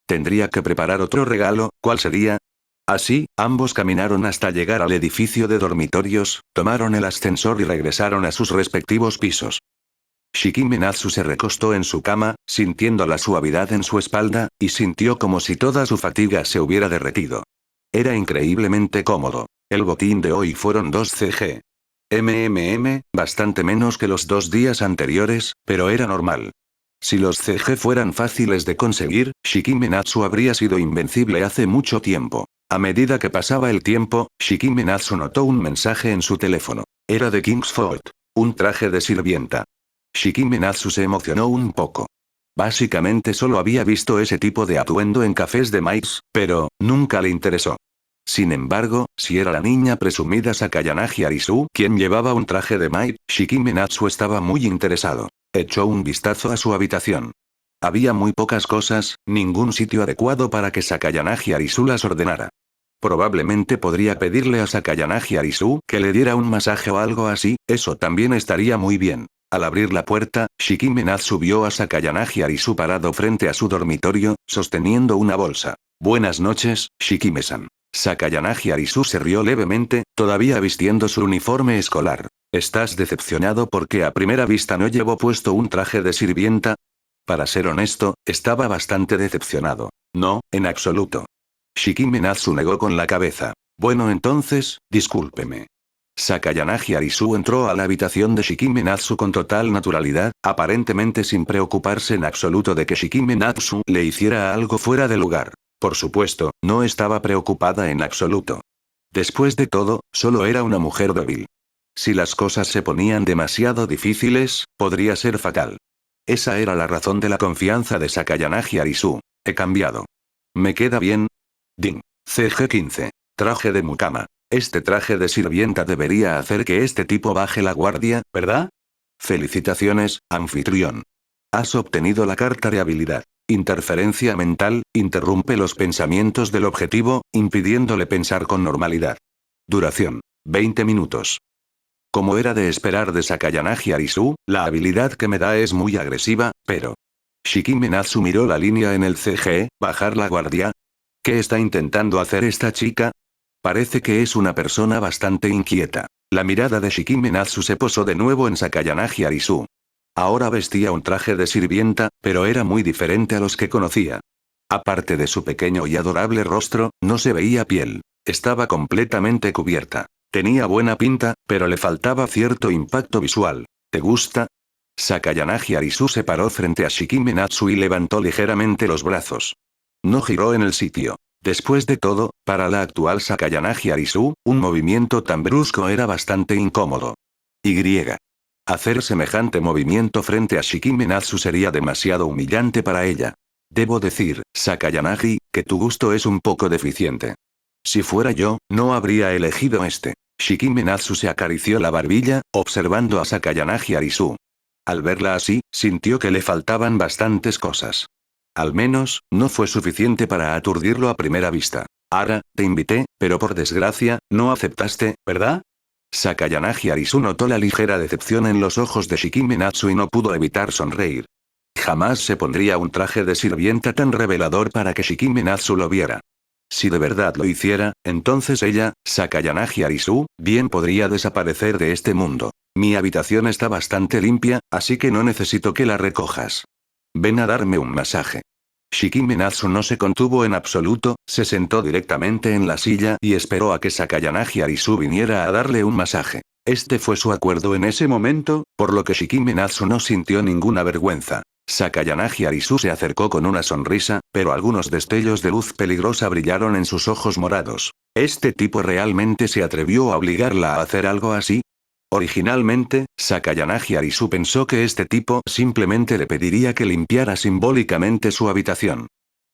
Tendría que preparar otro regalo, ¿cuál sería? Así, ambos caminaron hasta llegar al edificio de dormitorios, tomaron el ascensor y regresaron a sus respectivos pisos. Shikime Natsu se recostó en su cama, sintiendo la suavidad en su espalda, y sintió como si toda su fatiga se hubiera derretido. Era increíblemente cómodo. El botín de hoy fueron 2 CG. Bastante menos que los 2 días anteriores, pero era normal. Si los CG fueran fáciles de conseguir, Shikime Natsu habría sido invencible hace mucho tiempo. A medida que pasaba el tiempo, Shikime Natsu notó un mensaje en su teléfono. Era de Kingsford. Un traje de sirvienta. Shikime Natsu se emocionó un poco. Básicamente solo había visto ese tipo de atuendo en cafés de maíz, pero nunca le interesó. Sin embargo, si era la niña presumida Sakayanagi Arisu quien llevaba un traje de maid, Shikime Natsu estaba muy interesado. Echó un vistazo a su habitación. Había muy pocas cosas, ningún sitio adecuado para que Sakayanagi Arisu las ordenara. Probablemente podría pedirle a Sakayanagi Arisu que le diera un masaje o algo así, eso también estaría muy bien. Al abrir la puerta, Shikime Natsu vio a Sakayanagi Arisu parado frente a su dormitorio, sosteniendo una bolsa. Buenas noches, Shikime-san. Sakayanagi Arisu se rió levemente, todavía vistiendo su uniforme escolar. ¿Estás decepcionado porque a primera vista no llevo puesto un traje de sirvienta? Para ser honesto, estaba bastante decepcionado. No, en absoluto. Shikime Natsu negó con la cabeza. Bueno entonces, discúlpeme. Sakayanagi Arisu entró a la habitación de Shikime Natsu con total naturalidad, aparentemente sin preocuparse en absoluto de que Shikime Natsu le hiciera algo fuera de lugar. Por supuesto, no estaba preocupada en absoluto. Después de todo, solo era una mujer débil. Si las cosas se ponían demasiado difíciles, podría ser fatal. Esa era la razón de la confianza de Sakayanagi Arisu. He cambiado. ¿Me queda bien? Ding. CG-15. Traje de mucama. Este traje de sirvienta debería hacer que este tipo baje la guardia, ¿verdad? Felicitaciones, anfitrión. Has obtenido la carta de habilidad. Interferencia mental, interrumpe los pensamientos del objetivo, impidiéndole pensar con normalidad. Duración. 20 minutos. Como era de esperar de Sakayanagi Arisu, la habilidad que me da es muy agresiva, pero... Shikime Natsu miró la línea en el CG, bajar la guardia. ¿Qué está intentando hacer esta chica? Parece que es una persona bastante inquieta. La mirada de Shikime Natsu se posó de nuevo en Sakayanagi Arisu. Ahora vestía un traje de sirvienta, pero era muy diferente a los que conocía. Aparte de su pequeño y adorable rostro, no se veía piel. Estaba completamente cubierta. Tenía buena pinta, pero le faltaba cierto impacto visual. ¿Te gusta? Sakayanagi Arisu se paró frente a Shikime Natsu y levantó ligeramente los brazos. No giró en el sitio. Después de todo, para la actual Sakayanagi Arisu, un movimiento tan brusco era bastante incómodo. Hacer semejante movimiento frente a Shikime Natsu sería demasiado humillante para ella. Debo decir, Sakayanagi, que tu gusto es un poco deficiente. Si fuera yo, no habría elegido este. Shikime Natsu se acarició la barbilla, observando a Sakayanagi Arisu. Al verla así, sintió que le faltaban bastantes cosas. Al menos, no fue suficiente para aturdirlo a primera vista. Ara, te invité, pero por desgracia, no aceptaste, ¿verdad? Sakayanagi Arisu notó la ligera decepción en los ojos de Shikime Natsu y no pudo evitar sonreír. Jamás se pondría un traje de sirvienta tan revelador para que Shikime Natsu lo viera. Si de verdad lo hiciera, entonces ella, Sakayanagi Arisu, bien podría desaparecer de este mundo. Mi habitación está bastante limpia, así que no necesito que la recojas. Ven a darme un masaje. Shikime Natsu no se contuvo en absoluto, se sentó directamente en la silla y esperó a que Sakayanagi Arisu viniera a darle un masaje. Este fue su acuerdo en ese momento, por lo que Shikime Natsu no sintió ninguna vergüenza. Sakayanagi Arisu se acercó con una sonrisa, pero algunos destellos de luz peligrosa brillaron en sus ojos morados. ¿Este tipo realmente se atrevió a obligarla a hacer algo así? Originalmente, Sakayanagi Arisu pensó que este tipo simplemente le pediría que limpiara simbólicamente su habitación.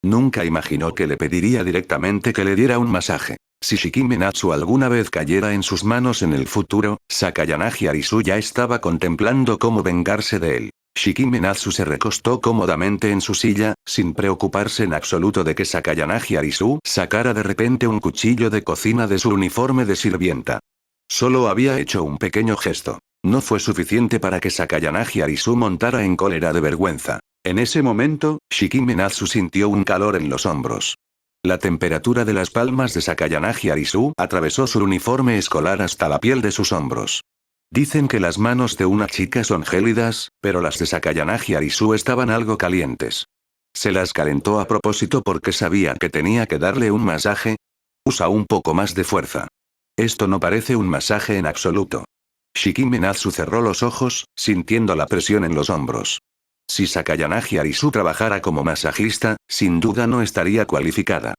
Nunca imaginó que le pediría directamente que le diera un masaje. Si Shikime Natsu alguna vez cayera en sus manos en el futuro, Sakayanagi Arisu ya estaba contemplando cómo vengarse de él. Shikime Natsu se recostó cómodamente en su silla, sin preocuparse en absoluto de que Sakayanagi Arisu sacara de repente un cuchillo de cocina de su uniforme de sirvienta. Solo había hecho un pequeño gesto. No fue suficiente para que Sakayanagi Arisu montara en cólera de vergüenza. En ese momento, Shikime Natsu sintió un calor en los hombros. La temperatura de las palmas de Sakayanagi Arisu atravesó su uniforme escolar hasta la piel de sus hombros. Dicen que las manos de una chica son gélidas, pero las de Sakayanagi Arisu estaban algo calientes. Se las calentó a propósito porque sabía que tenía que darle un masaje. Usa un poco más de fuerza. Esto no parece un masaje en absoluto. Shikime Natsu cerró los ojos, sintiendo la presión en los hombros. Si Sakayanagi Arisu trabajara como masajista, sin duda no estaría cualificada.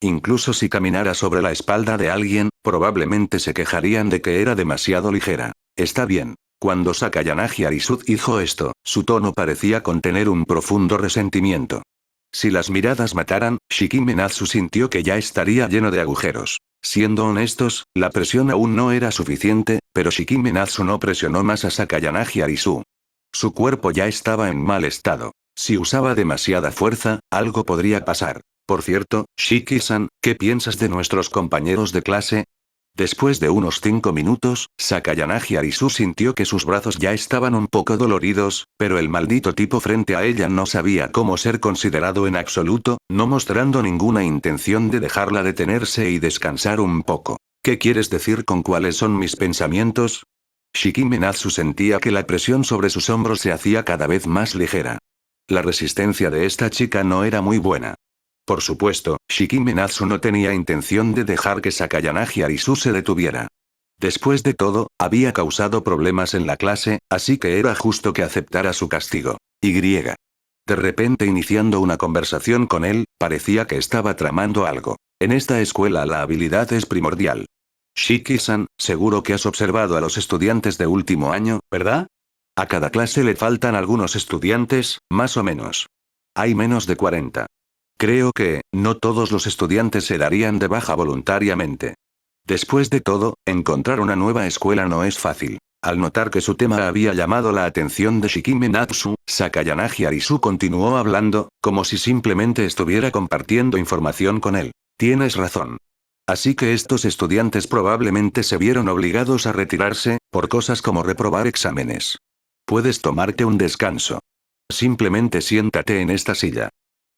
Incluso si caminara sobre la espalda de alguien, probablemente se quejarían de que era demasiado ligera. Está bien. Cuando Sakayanagi Arisu hizo esto, su tono parecía contener un profundo resentimiento. Si las miradas mataran, Shikime Natsu sintió que ya estaría lleno de agujeros. Siendo honestos, la presión aún no era suficiente, pero Shikime Natsu no presionó más a Sakayanagi Arisu. Su cuerpo ya estaba en mal estado. Si usaba demasiada fuerza, algo podría pasar. Por cierto, Shiki-san, ¿qué piensas de nuestros compañeros de clase? Después de unos 5 minutos, Sakayanagi Arisu sintió que sus brazos ya estaban un poco doloridos, pero el maldito tipo frente a ella no sabía cómo ser considerado en absoluto, no mostrando ninguna intención de dejarla detenerse y descansar un poco. ¿Qué quieres decir con cuáles son mis pensamientos? Shikime Natsu sentía que la presión sobre sus hombros se hacía cada vez más ligera. La resistencia de esta chica no era muy buena. Por supuesto, Shikime Natsu no tenía intención de dejar que Sakayanagi Arisu se detuviera. Después de todo, había causado problemas en la clase, así que era justo que aceptara su castigo. De repente iniciando una conversación con él, parecía que estaba tramando algo. En esta escuela la habilidad es primordial. Shiki-san, seguro que has observado a los estudiantes de último año, ¿verdad? A cada clase le faltan algunos estudiantes, más o menos. Hay menos de 40. Creo que, no todos los estudiantes se darían de baja voluntariamente. Después de todo, encontrar una nueva escuela no es fácil. Al notar que su tema había llamado la atención de Shikime Natsu, Sakayanagi Arisu continuó hablando, como si simplemente estuviera compartiendo información con él. Tienes razón. Así que estos estudiantes probablemente se vieron obligados a retirarse, por cosas como reprobar exámenes. Puedes tomarte un descanso. Simplemente siéntate en esta silla.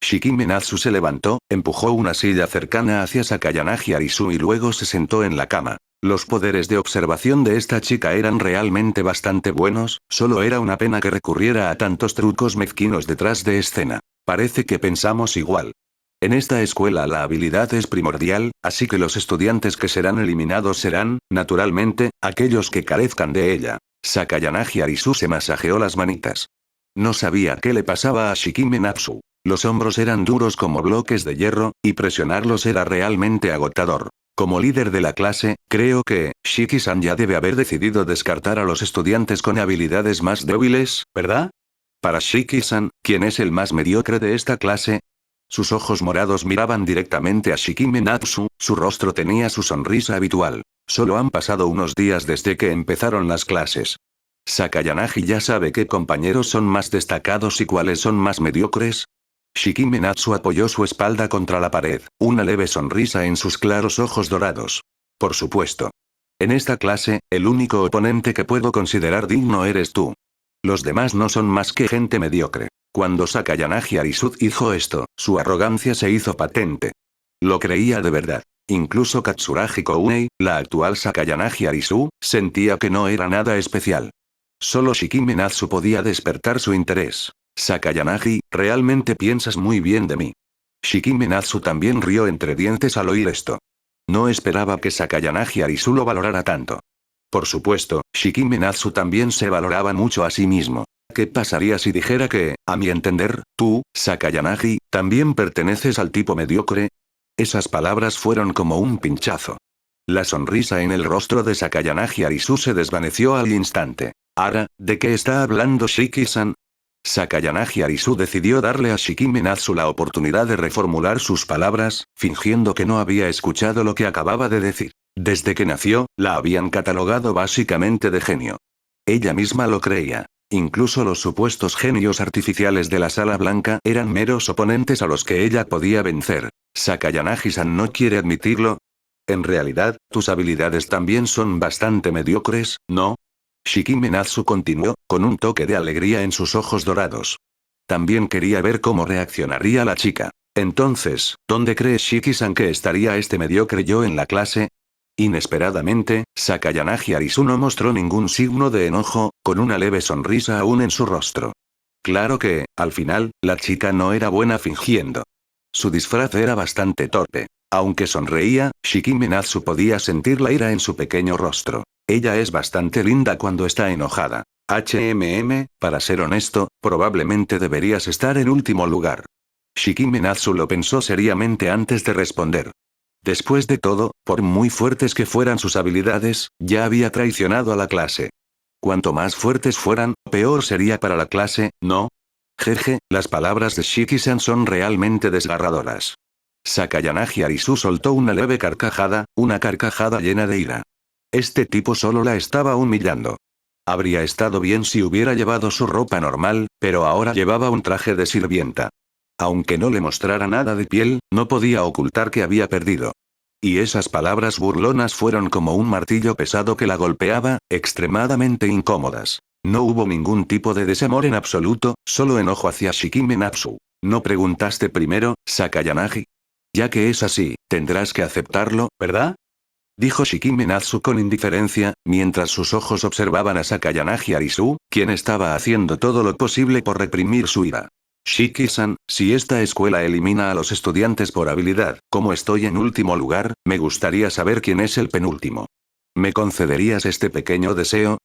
Shikime Natsu se levantó, empujó una silla cercana hacia Sakayanagi Arisu y luego se sentó en la cama. Los poderes de observación de esta chica eran realmente bastante buenos, solo era una pena que recurriera a tantos trucos mezquinos detrás de escena. Parece que pensamos igual. En esta escuela la habilidad es primordial, así que los estudiantes que serán eliminados serán, naturalmente, aquellos que carezcan de ella. Sakayanagi Arisu se masajeó las manitas. No sabía qué le pasaba a Shikime Natsu. Los hombros eran duros como bloques de hierro, y presionarlos era realmente agotador. Como líder de la clase, creo que, Shiki-san ya debe haber decidido descartar a los estudiantes con habilidades más débiles, ¿verdad? Para Shiki-san, ¿quién es el más mediocre de esta clase? Sus ojos morados miraban directamente a Shikime Natsu, su rostro tenía su sonrisa habitual. Solo han pasado unos días desde que empezaron las clases. Sakayanagi ya sabe qué compañeros son más destacados y cuáles son más mediocres. Shikime Natsu apoyó su espalda contra la pared, una leve sonrisa en sus claros ojos dorados. Por supuesto. En esta clase, el único oponente que puedo considerar digno eres tú. Los demás no son más que gente mediocre. Cuando Sakayanagi Arisu hizo esto, su arrogancia se hizo patente. Lo creía de verdad. Incluso Katsuragi Kounei, la actual Sakayanagi Arisu, sentía que no era nada especial. Solo Shikime Natsu podía despertar su interés. Sakayanagi, realmente piensas muy bien de mí. Shikime Natsu también rió entre dientes al oír esto. No esperaba que Sakayanagi Arisu lo valorara tanto. Por supuesto, Shikime Natsu también se valoraba mucho a sí mismo. ¿Qué pasaría si dijera que, a mi entender, tú, Sakayanagi, también perteneces al tipo mediocre? Esas palabras fueron como un pinchazo. La sonrisa en el rostro de Sakayanagi Arisu se desvaneció al instante. Ahora, ¿de qué está hablando Shiki-san? Sakayanagi Arisu decidió darle a Shikime Natsu la oportunidad de reformular sus palabras, fingiendo que no había escuchado lo que acababa de decir. Desde que nació, la habían catalogado básicamente de genio. Ella misma lo creía. Incluso los supuestos genios artificiales de la Sala Blanca eran meros oponentes a los que ella podía vencer. ¿Sakayanagi-san no quiere admitirlo? En realidad, tus habilidades también son bastante mediocres, ¿no? Shikime Natsu continuó, con un toque de alegría en sus ojos dorados. También quería ver cómo reaccionaría la chica. Entonces, ¿dónde cree Shiki-san que estaría este mediocre yo en la clase? Inesperadamente, Sakayanagi Arisu no mostró ningún signo de enojo, con una leve sonrisa aún en su rostro. Claro que, al final, la chica no era buena fingiendo. Su disfraz era bastante torpe. Aunque sonreía, Shikime Natsu podía sentir la ira en su pequeño rostro. Ella es bastante linda cuando está enojada. Para ser honesto, probablemente deberías estar en último lugar. Shikime Natsu lo pensó seriamente antes de responder. Después de todo, por muy fuertes que fueran sus habilidades, ya había traicionado a la clase. Cuanto más fuertes fueran, peor sería para la clase, ¿no? Jeje, las palabras de Shiki-san son realmente desgarradoras. Sakayanagi Arisu soltó una leve carcajada, una carcajada llena de ira. Este tipo solo la estaba humillando. Habría estado bien si hubiera llevado su ropa normal, pero ahora llevaba un traje de sirvienta. Aunque no le mostrara nada de piel, no podía ocultar que había perdido. Y esas palabras burlonas fueron como un martillo pesado que la golpeaba, extremadamente incómodas. No hubo ningún tipo de desamor en absoluto, solo enojo hacia Shikime Natsu. ¿No preguntaste primero, Sakayanagi? Ya que es así, tendrás que aceptarlo, ¿verdad? Dijo Shikime Natsu con indiferencia, mientras sus ojos observaban a Sakayanagi Arisu, quien estaba haciendo todo lo posible por reprimir su ira. Shiki-san, si esta escuela elimina a los estudiantes por habilidad, como estoy en último lugar, me gustaría saber quién es el penúltimo. ¿Me concederías este pequeño deseo?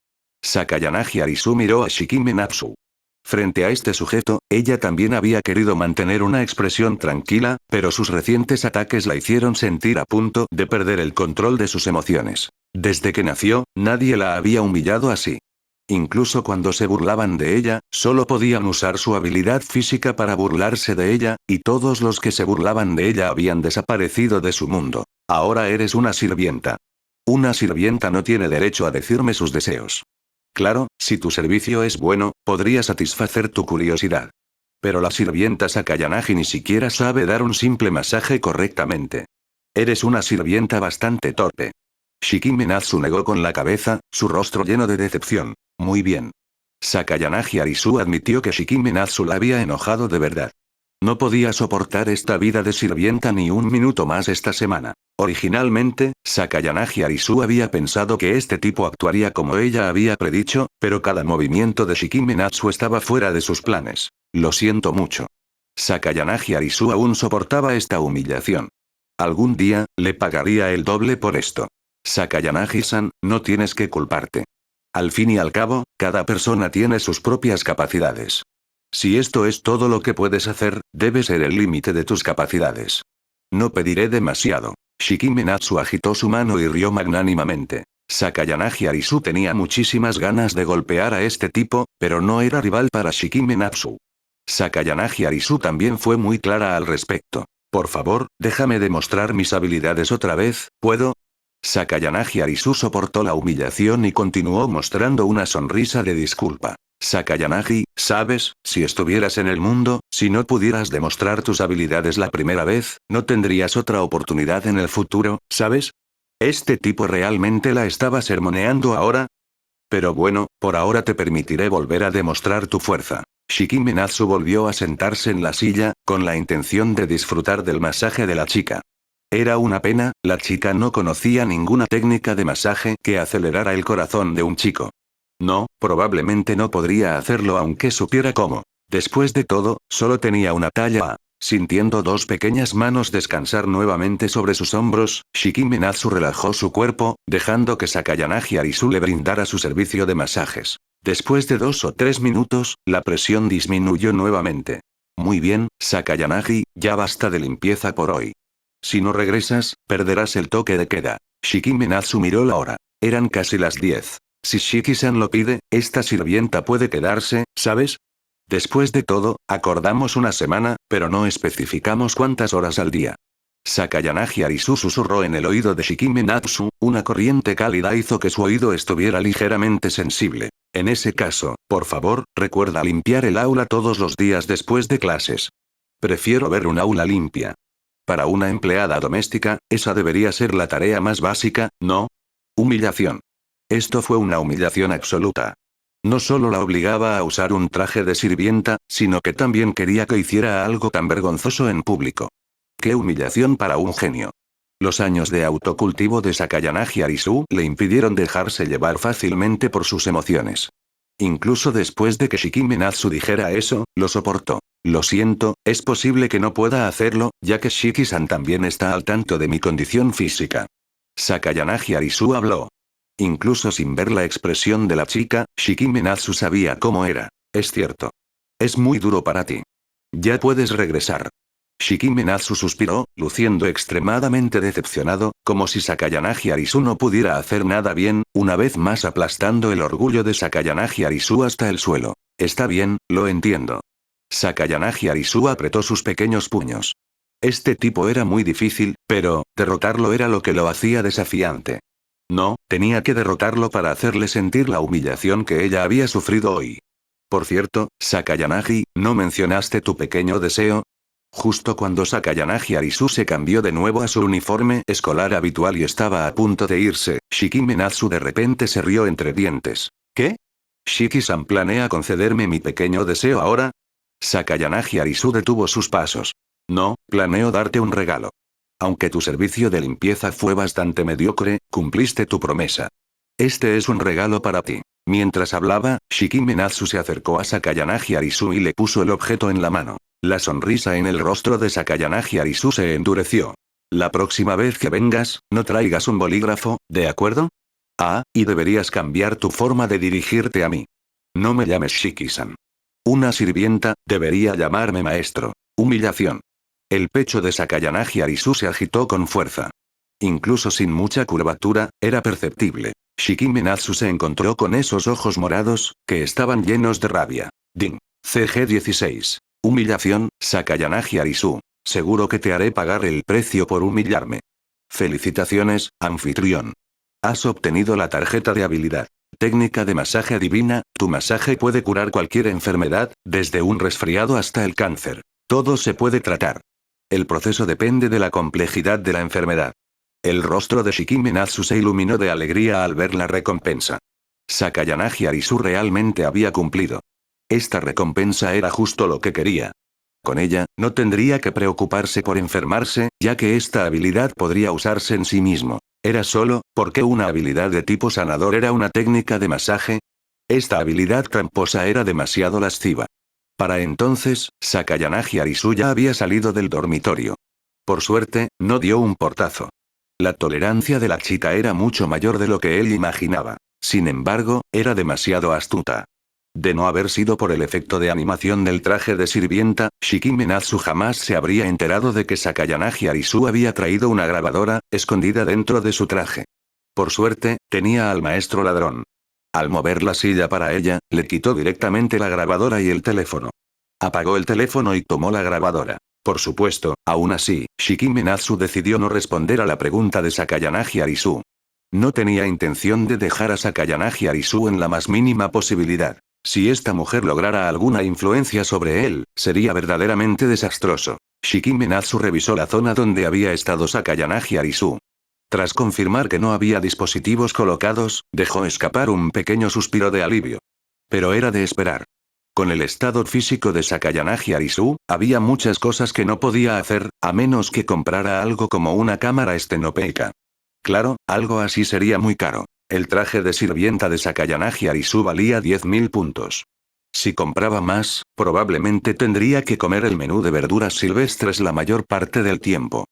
Sakayanagi Arisu miró a Shikime Natsu. Frente a este sujeto, ella también había querido mantener una expresión tranquila, pero sus recientes ataques la hicieron sentir a punto de perder el control de sus emociones. Desde que nació, nadie la había humillado así. Incluso cuando se burlaban de ella, solo podían usar su habilidad física para burlarse de ella, y todos los que se burlaban de ella habían desaparecido de su mundo. Ahora eres una sirvienta. Una sirvienta no tiene derecho a decirme sus deseos. Claro, si tu servicio es bueno, podría satisfacer tu curiosidad. Pero la sirvienta Sakayanagi ni siquiera sabe dar un simple masaje correctamente. Eres una sirvienta bastante torpe. Shikime Natsu negó con la cabeza, su rostro lleno de decepción. Muy bien. Sakayanagi Arisu admitió que Shikime Natsu la había enojado de verdad. No podía soportar esta vida de sirvienta ni un minuto más esta semana. Originalmente, Sakayanagi Arisu había pensado que este tipo actuaría como ella había predicho, pero cada movimiento de Shikime Natsu estaba fuera de sus planes. Lo siento mucho. Sakayanagi Arisu aún soportaba esta humillación. Algún día, le pagaría el doble por esto. Sakayanagi-san, no tienes que culparte. Al fin y al cabo, cada persona tiene sus propias capacidades. Si esto es todo lo que puedes hacer, debe ser el límite de tus capacidades. No pediré demasiado. Shikime Natsu agitó su mano y rió magnánimamente. Sakayanagi Arisu tenía muchísimas ganas de golpear a este tipo, pero no era rival para Shikime Natsu. Sakayanagi Arisu también fue muy clara al respecto. Por favor, déjame demostrar mis habilidades otra vez, ¿puedo? Sakayanagi Arisu soportó la humillación y continuó mostrando una sonrisa de disculpa. Sakayanagi, ¿sabes? Si estuvieras en el mundo, si no pudieras demostrar tus habilidades la primera vez, no tendrías otra oportunidad en el futuro, ¿sabes? ¿Este tipo realmente la estaba sermoneando ahora? Pero bueno, por ahora te permitiré volver a demostrar tu fuerza. Shikime Natsu volvió a sentarse en la silla, con la intención de disfrutar del masaje de la chica. Era una pena, la chica no conocía ninguna técnica de masaje que acelerara el corazón de un chico. No, probablemente no podría hacerlo aunque supiera cómo. Después de todo, solo tenía una talla A. Sintiendo dos pequeñas manos descansar nuevamente sobre sus hombros, Shikime Natsu relajó su cuerpo, dejando que Sakayanagi Arisu le brindara su servicio de masajes. Después de 2 o 3 minutos, la presión disminuyó nuevamente. Muy bien, Sakayanagi, ya basta de limpieza por hoy. Si no regresas, perderás el toque de queda. Shikime Natsu miró la hora. Eran casi las 10. Si Shiki-san lo pide, esta sirvienta puede quedarse, ¿sabes? Después de todo, acordamos una semana, pero no especificamos cuántas horas al día. Sakayanagi Arisu susurró en el oído de Shikime Natsu, una corriente cálida hizo que su oído estuviera ligeramente sensible. En ese caso, por favor, recuerda limpiar el aula todos los días después de clases. Prefiero ver un aula limpia. Para una empleada doméstica, esa debería ser la tarea más básica, ¿no? Humillación. Esto fue una humillación absoluta. No solo la obligaba a usar un traje de sirvienta, sino que también quería que hiciera algo tan vergonzoso en público. ¡Qué humillación para un genio! Los años de autocultivo de Sakayanagi Arisu le impidieron dejarse llevar fácilmente por sus emociones. Incluso después de que Shikime Natsu dijera eso, lo soportó. Lo siento, es posible que no pueda hacerlo, ya que Shiki-san también está al tanto de mi condición física. Sakayanagi Arisu habló. Incluso sin ver la expresión de la chica, Shikime Natsu sabía cómo era. Es cierto. Es muy duro para ti. Ya puedes regresar. Shikime Natsu suspiró, luciendo extremadamente decepcionado, como si Sakayanagi Arisu no pudiera hacer nada bien, una vez más aplastando el orgullo de Sakayanagi Arisu hasta el suelo. Está bien, lo entiendo. Sakayanagi Arisu apretó sus pequeños puños. Este tipo era muy difícil, pero, derrotarlo era lo que lo hacía desafiante. No, tenía que derrotarlo para hacerle sentir la humillación que ella había sufrido hoy. Por cierto, Sakayanagi, ¿no mencionaste tu pequeño deseo? Justo cuando Sakayanagi Arisu se cambió de nuevo a su uniforme escolar habitual y estaba a punto de irse, Shikime Natsu de repente se rió entre dientes. ¿Qué? ¿Shiki-san planea concederme mi pequeño deseo ahora? Sakayanagi Arisu detuvo sus pasos. No, planeo darte un regalo. Aunque tu servicio de limpieza fue bastante mediocre, cumpliste tu promesa. Este es un regalo para ti. Mientras hablaba, Shikime Natsu se acercó a Sakayanagi Arisu y le puso el objeto en la mano. La sonrisa en el rostro de Sakayanagi Arisu se endureció. La próxima vez que vengas, no traigas un bolígrafo, ¿de acuerdo? Ah, y deberías cambiar tu forma de dirigirte a mí. No me llames Shiki-san. Una sirvienta, debería llamarme maestro. Humillación. El pecho de Sakayanagi Arisu se agitó con fuerza. Incluso sin mucha curvatura, era perceptible. Shikime Natsu se encontró con esos ojos morados, que estaban llenos de rabia. Din. CG-16. Humillación, Sakayanagi Arisu. Seguro que te haré pagar el precio por humillarme. Felicitaciones, anfitrión. Has obtenido la tarjeta de habilidad. Técnica de masaje divina, tu masaje puede curar cualquier enfermedad, desde un resfriado hasta el cáncer. Todo se puede tratar. El proceso depende de la complejidad de la enfermedad. El rostro de Shikime Natsu se iluminó de alegría al ver la recompensa. Sakayanagi Arisu realmente había cumplido. Esta recompensa era justo lo que quería. Con ella, no tendría que preocuparse por enfermarse, ya que esta habilidad podría usarse en sí mismo. Era solo, ¿por qué una habilidad de tipo sanador era una técnica de masaje? Esta habilidad tramposa era demasiado lasciva. Para entonces, Sakayanagi Arisu ya había salido del dormitorio. Por suerte, no dio un portazo. La tolerancia de la chica era mucho mayor de lo que él imaginaba. Sin embargo, era demasiado astuta. De no haber sido por el efecto de animación del traje de sirvienta, Shikime Natsu jamás se habría enterado de que Sakayanagi Arisu había traído una grabadora, escondida dentro de su traje. Por suerte, tenía al maestro ladrón. Al mover la silla para ella, le quitó directamente la grabadora y el teléfono. Apagó el teléfono y tomó la grabadora. Por supuesto, aún así, Shikime Natsu decidió no responder a la pregunta de Sakayanagi Arisu. No tenía intención de dejar a Sakayanagi Arisu en la más mínima posibilidad. Si esta mujer lograra alguna influencia sobre él, sería verdaderamente desastroso. Shikime Natsu revisó la zona donde había estado Sakayanagi Arisu. Tras confirmar que no había dispositivos colocados, dejó escapar un pequeño suspiro de alivio. Pero era de esperar. Con el estado físico de Sakayanagi Arisu, había muchas cosas que no podía hacer, a menos que comprara algo como una cámara estenopeica. Claro, algo así sería muy caro. El traje de sirvienta de Sakayanagi Arisu valía 10.000 puntos. Si compraba más, probablemente tendría que comer el menú de verduras silvestres la mayor parte del tiempo.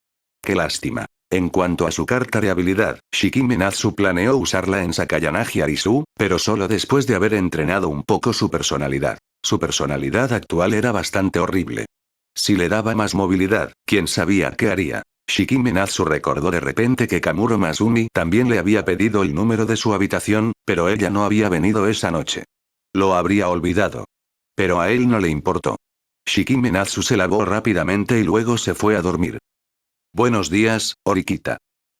¡Qué lástima! En cuanto a su carta de habilidad, Shikime Natsu planeó usarla en Sakayanagi Arisu, pero solo después de haber entrenado un poco su personalidad. Su personalidad actual era bastante horrible. Si le daba más movilidad, ¿quién sabía qué haría? Shikime Natsu recordó de repente que Kamuro Masumi también le había pedido el número de su habitación, pero ella no había venido esa noche. Lo habría olvidado. Pero a él no le importó. Shikime Natsu se lavó rápidamente y luego se fue a dormir. Buenos días, Horikita.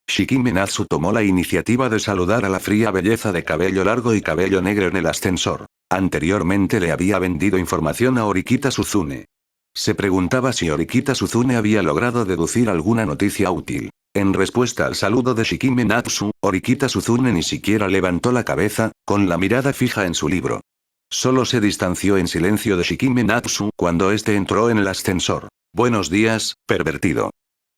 Shikime Natsu tomó la iniciativa de saludar a la fría belleza de cabello largo y cabello negro en el ascensor. Anteriormente le había vendido información a Horikita Suzune. Se preguntaba si Horikita Suzune había logrado deducir alguna noticia útil. En respuesta al saludo de Shikime Natsu, Horikita Suzune ni siquiera levantó la cabeza, con la mirada fija en su libro. Solo se distanció en silencio de Shikime Natsu cuando éste entró en el ascensor. Buenos días, pervertido.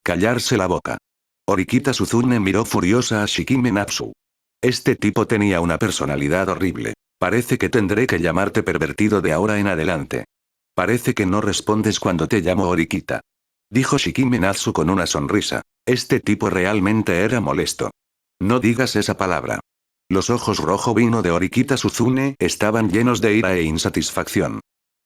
Callarse la boca. Horikita Suzune miró furiosa a Shikime Natsu. Este tipo tenía una personalidad horrible. Parece que tendré que llamarte pervertido de ahora en adelante. Parece que no respondes cuando te llamo Horikita. Dijo Shikime Natsu con una sonrisa. Este tipo realmente era molesto. No digas esa palabra. Los ojos rojo vino de Horikita Suzune estaban llenos de ira e insatisfacción.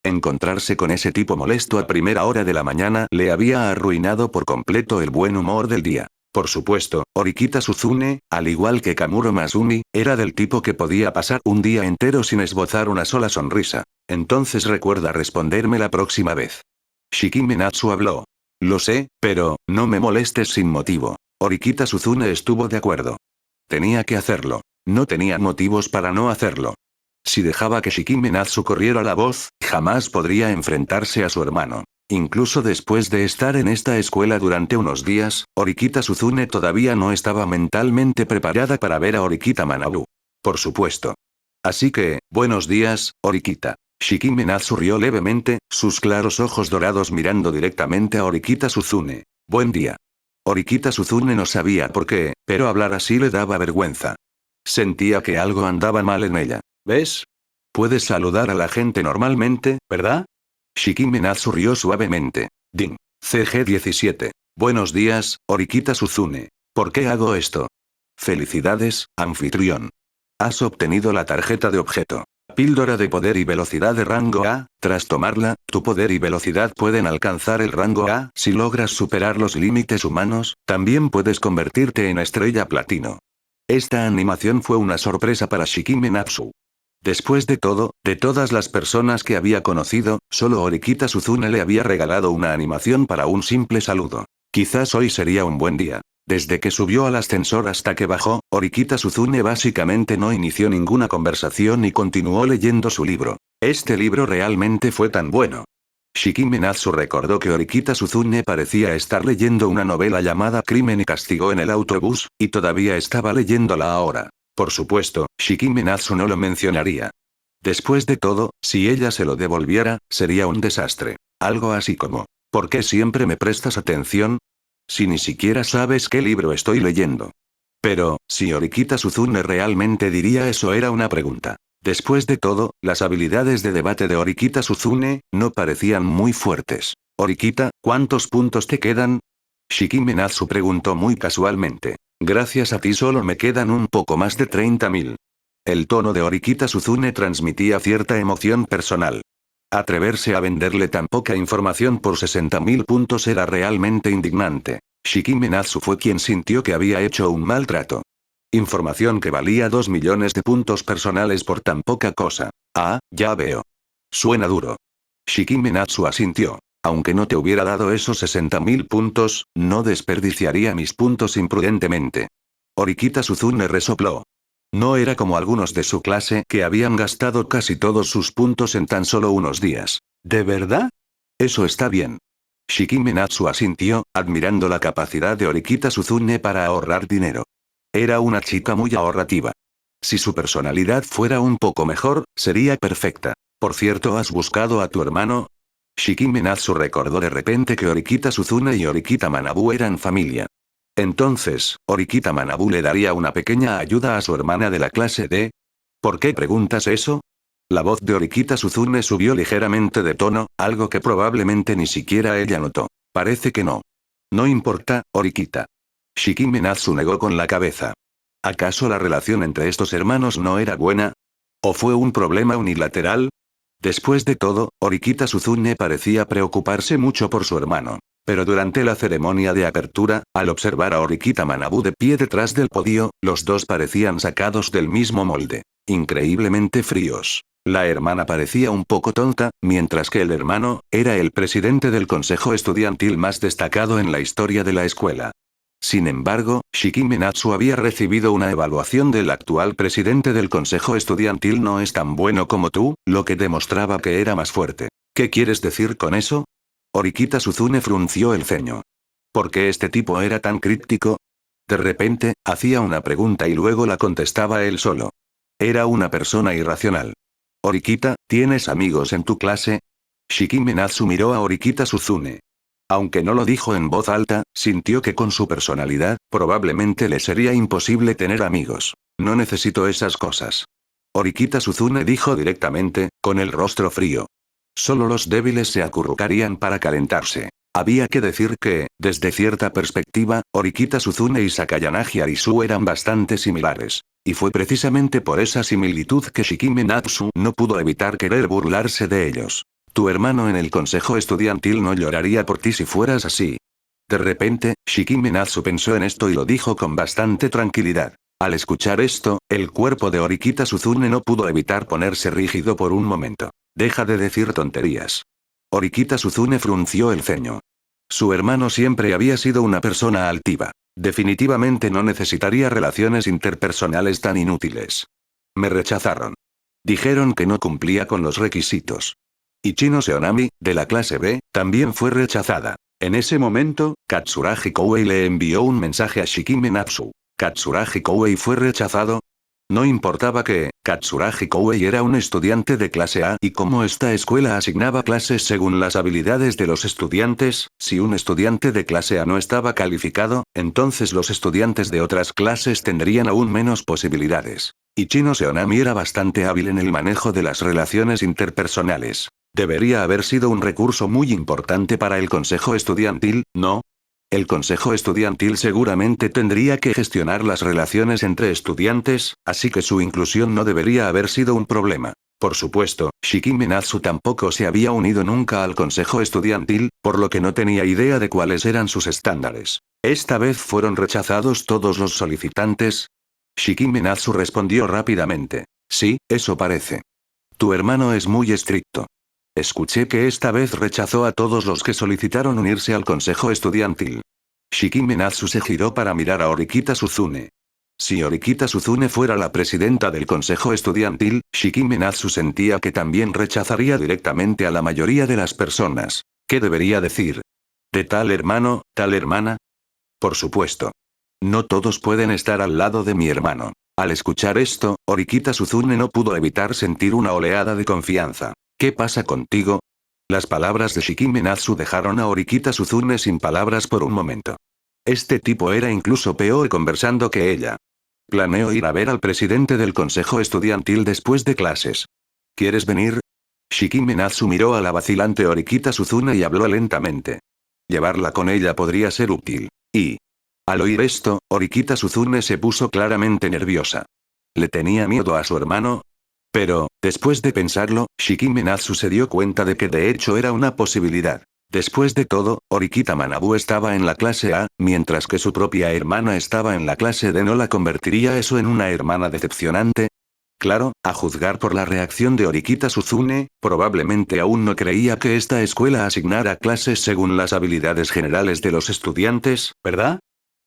Encontrarse con ese tipo molesto a primera hora de la mañana le había arruinado por completo el buen humor del día. Por supuesto, Horikita Suzune, al igual que Kamuro Masumi, era del tipo que podía pasar un día entero sin esbozar una sola sonrisa. Entonces recuerda responderme la próxima vez. Shikime Natsu habló. Lo sé, pero, no me molestes sin motivo. Horikita Suzune estuvo de acuerdo. Tenía que hacerlo. No tenía motivos para no hacerlo. Si dejaba que Shikime Natsu corriera la voz, jamás podría enfrentarse a su hermano. Incluso después de estar en esta escuela durante unos días, Horikita Suzune todavía no estaba mentalmente preparada para ver a Horikita Manabu. Por supuesto. Así que, buenos días, Horikita. Shikime Natsu rió levemente, sus claros ojos dorados mirando directamente a Horikita Suzune. Buen día. Horikita Suzune no sabía por qué, pero hablar así le daba vergüenza. Sentía que algo andaba mal en ella. ¿Ves? Puedes saludar a la gente normalmente, ¿verdad? Shikime Natsu rió suavemente. Din. CG-17. Buenos días, Horikita Suzune. ¿Por qué hago esto? Felicidades, anfitrión. Has obtenido la tarjeta de objeto. Píldora de poder y velocidad de rango A. Tras tomarla, tu poder y velocidad pueden alcanzar el rango A. Si logras superar los límites humanos, también puedes convertirte en estrella platino. Esta animación fue una sorpresa para Shikime Natsu. Después de todo, de todas las personas que había conocido, solo Horikita Suzune le había regalado una animación para un simple saludo. Quizás hoy sería un buen día. Desde que subió al ascensor hasta que bajó, Horikita Suzune básicamente no inició ninguna conversación y continuó leyendo su libro. Este libro realmente fue tan bueno. Shikime Natsu recordó que Horikita Suzune parecía estar leyendo una novela llamada Crimen y Castigo en el autobús, y todavía estaba leyéndola ahora. Por supuesto, Shikime Natsu no lo mencionaría. Después de todo, si ella se lo devolviera, sería un desastre. Algo así como, ¿por qué siempre me prestas atención? Si ni siquiera sabes qué libro estoy leyendo. Pero, si Horikita Suzune realmente diría eso era una pregunta. Después de todo, las habilidades de debate de Horikita Suzune, no parecían muy fuertes. Horikita, ¿cuántos puntos te quedan? Shikime Natsu preguntó muy casualmente. Gracias a ti solo me quedan un poco más de 30.000. El tono de Horikita Suzune transmitía cierta emoción personal. Atreverse a venderle tan poca información por 60.000 puntos era realmente indignante. Shikime Natsu fue quien sintió que había hecho un mal trato. Información que valía 2 millones de puntos personales por tan poca cosa. Ah, ya veo. Suena duro. Shikime Natsu asintió. Aunque no te hubiera dado esos 60.000 puntos, no desperdiciaría mis puntos imprudentemente. Horikita Suzune resopló. No era como algunos de su clase que habían gastado casi todos sus puntos en tan solo unos días. ¿De verdad? Eso está bien. Shikime Natsu asintió, admirando la capacidad de Horikita Suzune para ahorrar dinero. Era una chica muy ahorrativa. Si su personalidad fuera un poco mejor, sería perfecta. Por cierto, ¿has buscado a tu hermano? Shikime Natsu recordó de repente que Horikita Suzune y Horikita Manabu eran familia. Entonces, Horikita Manabu le daría una pequeña ayuda a su hermana de la clase D. ¿Por qué preguntas eso? La voz de Horikita Suzune subió ligeramente de tono, algo que probablemente ni siquiera ella notó. Parece que no. No importa, Horikita. Shikime Natsu negó con la cabeza. ¿Acaso la relación entre estos hermanos no era buena? ¿O fue un problema unilateral? Después de todo, Horikita Suzune parecía preocuparse mucho por su hermano. Pero durante la ceremonia de apertura, al observar a Horikita Manabu de pie detrás del podio, los dos parecían sacados del mismo molde. Increíblemente fríos. La hermana parecía un poco tonta, mientras que el hermano, era el presidente del consejo estudiantil más destacado en la historia de la escuela. Sin embargo, Shikime Natsu había recibido una evaluación del actual presidente del consejo estudiantil no es tan bueno como tú, lo que demostraba que era más fuerte. ¿Qué quieres decir con eso? Horikita Suzune frunció el ceño. ¿Por qué este tipo era tan críptico? De repente, hacía una pregunta y luego la contestaba él solo. Era una persona irracional. Horikita, ¿tienes amigos en tu clase? Shikime Natsu miró a Horikita Suzune. Aunque no lo dijo en voz alta, sintió que con su personalidad, probablemente le sería imposible tener amigos. No necesito esas cosas. Horikita Suzune dijo directamente, con el rostro frío. Solo los débiles se acurrucarían para calentarse. Había que decir que, desde cierta perspectiva, Horikita Suzune y Sakayanagi Arisu eran bastante similares. Y fue precisamente por esa similitud que Shikime Natsu no pudo evitar querer burlarse de ellos. Tu hermano en el consejo estudiantil no lloraría por ti si fueras así. De repente, Shikime Natsu pensó en esto y lo dijo con bastante tranquilidad. Al escuchar esto, el cuerpo de Horikita Suzune no pudo evitar ponerse rígido por un momento. Deja de decir tonterías. Horikita Suzune frunció el ceño. Su hermano siempre había sido una persona altiva. Definitivamente no necesitaría relaciones interpersonales tan inútiles. Me rechazaron. Dijeron que no cumplía con los requisitos. Y Chino Seonami, de la clase B, también fue rechazada. En ese momento, Katsuragi Koei le envió un mensaje a Shikime Natsu. ¿Katsuragi Koei fue rechazado? No importaba que, Katsuragi Koei era un estudiante de clase A y como esta escuela asignaba clases según las habilidades de los estudiantes, si un estudiante de clase A no estaba calificado, entonces los estudiantes de otras clases tendrían aún menos posibilidades. Y Chino Seonami era bastante hábil en el manejo de las relaciones interpersonales. Debería haber sido un recurso muy importante para el consejo estudiantil, ¿no? El consejo estudiantil seguramente tendría que gestionar las relaciones entre estudiantes, así que su inclusión no debería haber sido un problema. Por supuesto, Shikime Natsu tampoco se había unido nunca al consejo estudiantil, por lo que no tenía idea de cuáles eran sus estándares. ¿Esta vez fueron rechazados todos los solicitantes? Shikime Natsu respondió rápidamente. Sí, eso parece. Tu hermano es muy estricto. Escuché que esta vez rechazó a todos los que solicitaron unirse al consejo estudiantil. Shikime Natsu se giró para mirar a Horikita Suzune. Si Horikita Suzune fuera la presidenta del consejo estudiantil, Shikime Natsu sentía que también rechazaría directamente a la mayoría de las personas. ¿Qué debería decir? ¿De tal hermano, tal hermana? Por supuesto. No todos pueden estar al lado de mi hermano. Al escuchar esto, Horikita Suzune no pudo evitar sentir una oleada de confianza. ¿Qué pasa contigo? Las palabras de Shikime Natsu dejaron a Horikita Suzune sin palabras por un momento. Este tipo era incluso peor conversando que ella. Planeo ir a ver al presidente del consejo estudiantil después de clases. ¿Quieres venir? Shikime Natsu miró a la vacilante Horikita Suzune y habló lentamente. Llevarla con ella podría ser útil. Y... al oír esto, Horikita Suzune se puso claramente nerviosa. ¿Le tenía miedo a su hermano? Pero, después de pensarlo, Shikime Natsu se dio cuenta de que de hecho era una posibilidad. Después de todo, Horikita Manabu estaba en la clase A, mientras que su propia hermana estaba en la clase D. ¿No la convertiría eso en una hermana decepcionante? Claro, a juzgar por la reacción de Horikita Suzune, probablemente aún no creía que esta escuela asignara clases según las habilidades generales de los estudiantes, ¿verdad?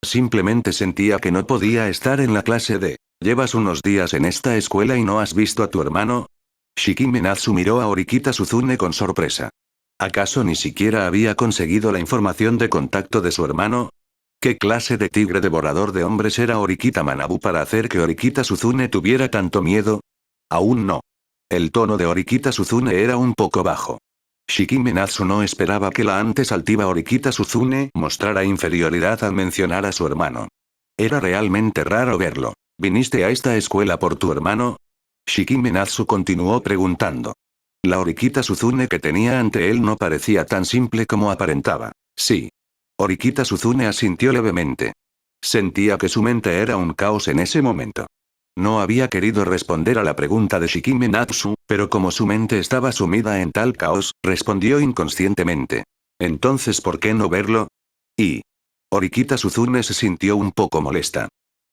Simplemente sentía que no podía estar en la clase D. ¿Llevas unos días en esta escuela y no has visto a tu hermano? Shikime Natsu miró a Horikita Suzune con sorpresa. ¿Acaso ni siquiera había conseguido la información de contacto de su hermano? ¿Qué clase de tigre devorador de hombres era Horikita Manabu para hacer que Horikita Suzune tuviera tanto miedo? Aún no. El tono de Horikita Suzune era un poco bajo. Shikime Natsu no esperaba que la antes altiva Horikita Suzune mostrara inferioridad al mencionar a su hermano. Era realmente raro verlo. ¿Viniste a esta escuela por tu hermano? Shikime Natsu continuó preguntando. La Horikita Suzune que tenía ante él no parecía tan simple como aparentaba. Sí. Horikita Suzune asintió levemente. Sentía que su mente era un caos en ese momento. No había querido responder a la pregunta de Shikime Natsu, pero como su mente estaba sumida en tal caos, respondió inconscientemente. Entonces, ¿por qué no verlo? Y... Horikita Suzune se sintió un poco molesta.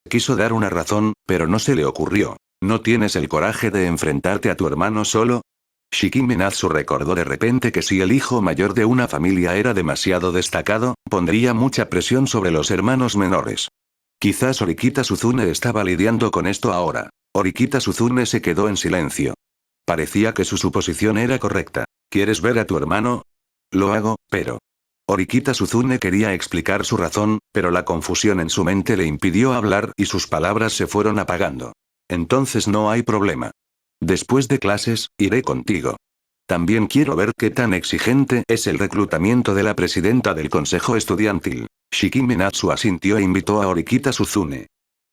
Quiso dar una razón, pero no se le ocurrió. ¿No tienes el coraje de enfrentarte a tu hermano solo? Shikime Natsu recordó de repente que si el hijo mayor de una familia era demasiado destacado, pondría mucha presión sobre los hermanos menores. Quizás Orikita Suzune estaba lidiando con esto ahora. Orikita Suzune se quedó en silencio. Parecía que su suposición era correcta. ¿Quieres ver a tu hermano? Lo hago, pero... Orikita Suzune quería explicar su razón, pero la confusión en su mente le impidió hablar y sus palabras se fueron apagando. Entonces no hay problema. Después de clases, iré contigo. También quiero ver qué tan exigente es el reclutamiento de la presidenta del consejo estudiantil. Shikime Natsu asintió e invitó a Orikita Suzune.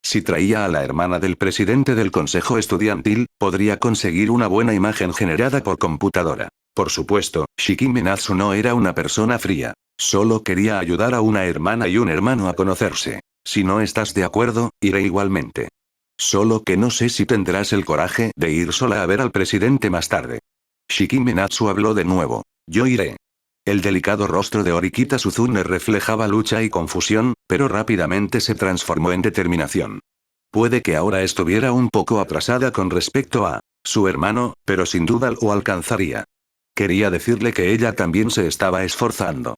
Si traía a la hermana del presidente del consejo estudiantil, podría conseguir una buena imagen generada por computadora. Por supuesto, Shikime Natsu no era una persona fría. Solo quería ayudar a una hermana y un hermano a conocerse. Si no estás de acuerdo, iré igualmente. Solo que no sé si tendrás el coraje de ir sola a ver al presidente más tarde. Shikime Natsu habló de nuevo. Yo iré. El delicado rostro de Orikita Suzune reflejaba lucha y confusión, pero rápidamente se transformó en determinación. Puede que ahora estuviera un poco atrasada con respecto a su hermano, pero sin duda lo alcanzaría. Quería decirle que ella también se estaba esforzando.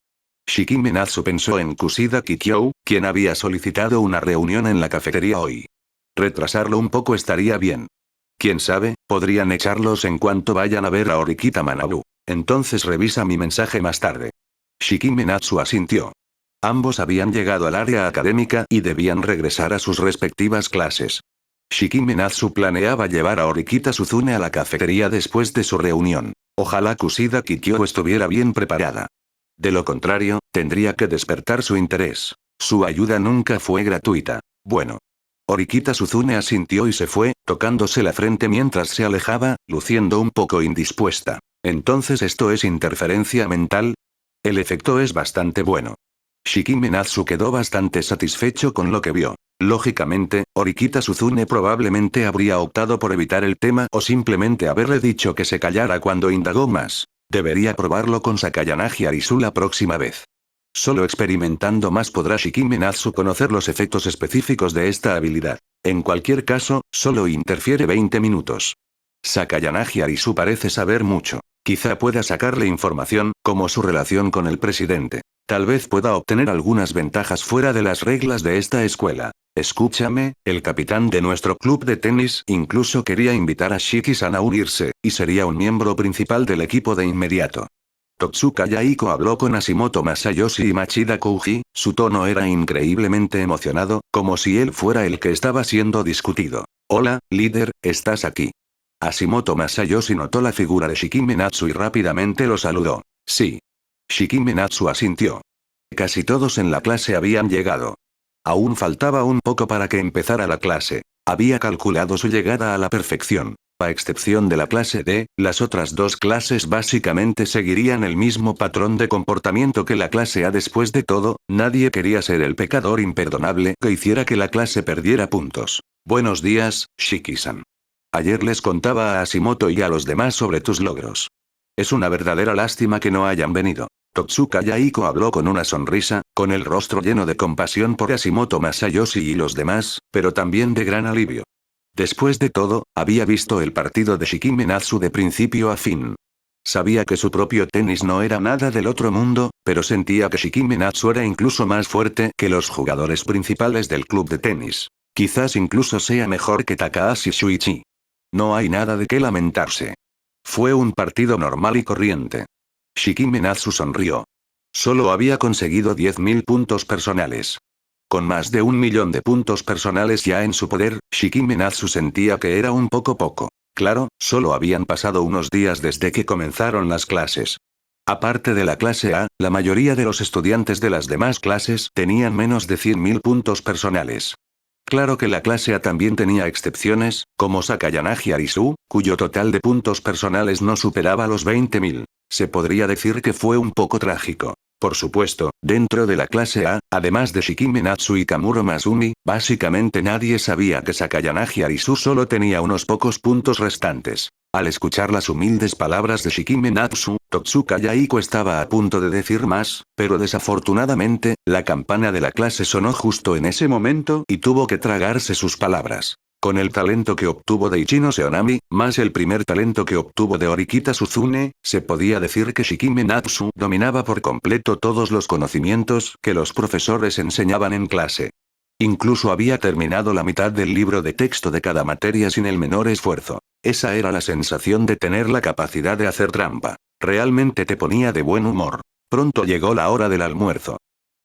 Shikime Natsu pensó en Kushida Kikyou, quien había solicitado una reunión en la cafetería hoy. Retrasarlo un poco estaría bien. Quién sabe, podrían echarlos en cuanto vayan a ver a Orikita Manabu. Entonces revisa mi mensaje más tarde. Shikime Natsu asintió. Ambos habían llegado al área académica y debían regresar a sus respectivas clases. Shikime Natsu planeaba llevar a Orikita Suzune a la cafetería después de su reunión. Ojalá Kushida Kikyou estuviera bien preparada. De lo contrario, tendría que despertar su interés. Su ayuda nunca fue gratuita. Bueno. Orikita Suzune asintió y se fue, tocándose la frente mientras se alejaba, luciendo un poco indispuesta. ¿Entonces esto es interferencia mental? El efecto es bastante bueno. Shikime Natsu quedó bastante satisfecho con lo que vio. Lógicamente, Orikita Suzune probablemente habría optado por evitar el tema o simplemente haberle dicho que se callara cuando indagó más. Debería probarlo con Sakayanagi Arisu la próxima vez. Solo experimentando más podrá Shikime Natsu conocer los efectos específicos de esta habilidad. En cualquier caso, solo interfiere 20 minutos. Sakayanagi Arisu parece saber mucho. Quizá pueda sacarle información, como su relación con el presidente. Tal vez pueda obtener algunas ventajas fuera de las reglas de esta escuela. Escúchame, el capitán de nuestro club de tenis incluso quería invitar a Shiki-san a unirse, y sería un miembro principal del equipo de inmediato. Totsuka Yaiko habló con Hashimoto Masayoshi y Machida Kouji, su tono era increíblemente emocionado, como si él fuera el que estaba siendo discutido. Hola, líder, ¿estás aquí? Hashimoto Masayoshi notó la figura de Shikime Natsu y rápidamente lo saludó. Sí. Shikime Natsu asintió. Casi todos en la clase habían llegado. Aún faltaba un poco para que empezara la clase. Había calculado su llegada a la perfección. A excepción de la clase D, las otras dos clases básicamente seguirían el mismo patrón de comportamiento que la clase A. Después de todo, nadie quería ser el pecador imperdonable que hiciera que la clase perdiera puntos. Buenos días, Shiki-san. Ayer les contaba a Hashimoto y a los demás sobre tus logros. Es una verdadera lástima que no hayan venido. Totsuka Yaiko habló con una sonrisa, con el rostro lleno de compasión por Hashimoto Masayoshi y los demás, pero también de gran alivio. Después de todo, había visto el partido de Shikime Natsu de principio a fin. Sabía que su propio tenis no era nada del otro mundo, pero sentía que Shikime Natsu era incluso más fuerte que los jugadores principales del club de tenis. Quizás incluso sea mejor que Takahashi Shuichi. No hay nada de qué lamentarse. Fue un partido normal y corriente. Shikime Natsu sonrió. Solo había conseguido 10.000 puntos personales. Con más de 1.000.000 de puntos personales ya en su poder, Shikime Natsu sentía que era un poco. Claro, solo habían pasado unos días desde que comenzaron las clases. Aparte de la clase A, la mayoría de los estudiantes de las demás clases tenían menos de 100.000 puntos personales. Claro que la clase A también tenía excepciones, como Sakayanagi Arisu, cuyo total de puntos personales no superaba los 20.000. Se podría decir que fue un poco trágico. Por supuesto, dentro de la clase A, además de Shikime Natsu y Kamuro Masumi, básicamente nadie sabía que Sakayanagi Arisu solo tenía unos pocos puntos restantes. Al escuchar las humildes palabras de Shikime Natsu, Totsuka Yaiko estaba a punto de decir más, pero desafortunadamente, la campana de la clase sonó justo en ese momento y tuvo que tragarse sus palabras. Con el talento que obtuvo de Ichino Seonami, más el primer talento que obtuvo de Orikita Suzune, se podía decir que Shikime Natsu dominaba por completo todos los conocimientos que los profesores enseñaban en clase. Incluso había terminado la mitad del libro de texto de cada materia sin el menor esfuerzo. Esa era la sensación de tener la capacidad de hacer trampa. Realmente te ponía de buen humor. Pronto llegó la hora del almuerzo.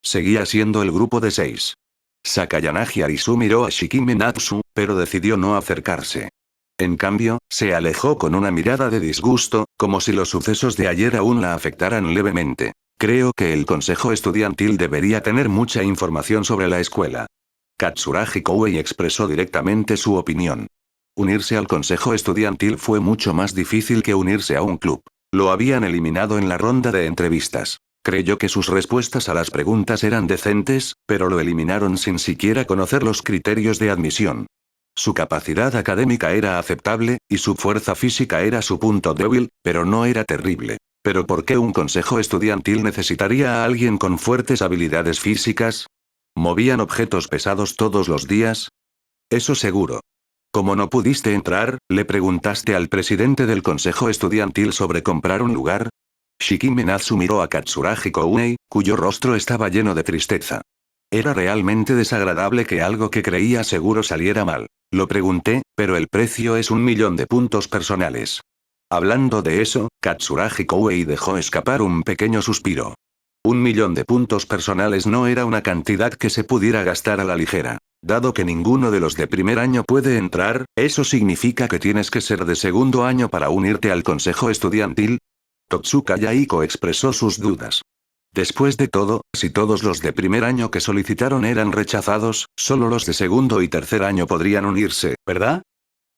Seguía siendo el grupo de 6. Sakayanagi Arisu miró a Shikime Natsu, pero decidió no acercarse. En cambio, se alejó con una mirada de disgusto, como si los sucesos de ayer aún la afectaran levemente. Creo que el consejo estudiantil debería tener mucha información sobre la escuela. Katsuragi Koei expresó directamente su opinión. Unirse al consejo estudiantil fue mucho más difícil que unirse a un club. Lo habían eliminado en la ronda de entrevistas. Creyó que sus respuestas a las preguntas eran decentes, pero lo eliminaron sin siquiera conocer los criterios de admisión. Su capacidad académica era aceptable, y su fuerza física era su punto débil, pero no era terrible. ¿Pero por qué un consejo estudiantil necesitaría a alguien con fuertes habilidades físicas? ¿Movían objetos pesados todos los días? Eso seguro. Como no pudiste entrar, ¿le preguntaste al presidente del consejo estudiantil sobre comprar un lugar? Shikime Natsu miró a Katsuragi Koei, cuyo rostro estaba lleno de tristeza. Era realmente desagradable que algo que creía seguro saliera mal. Lo pregunté, pero el precio es 1.000.000 de puntos personales. Hablando de eso, Katsuragi Koei dejó escapar un pequeño suspiro. 1.000.000 de puntos personales no era una cantidad que se pudiera gastar a la ligera. Dado que ninguno de los de primer año puede entrar, ¿eso significa que tienes que ser de segundo año para unirte al consejo estudiantil? Totsuka Yaiko expresó sus dudas. Después de todo, si todos los de primer año que solicitaron eran rechazados, solo los de segundo y tercer año podrían unirse, ¿verdad?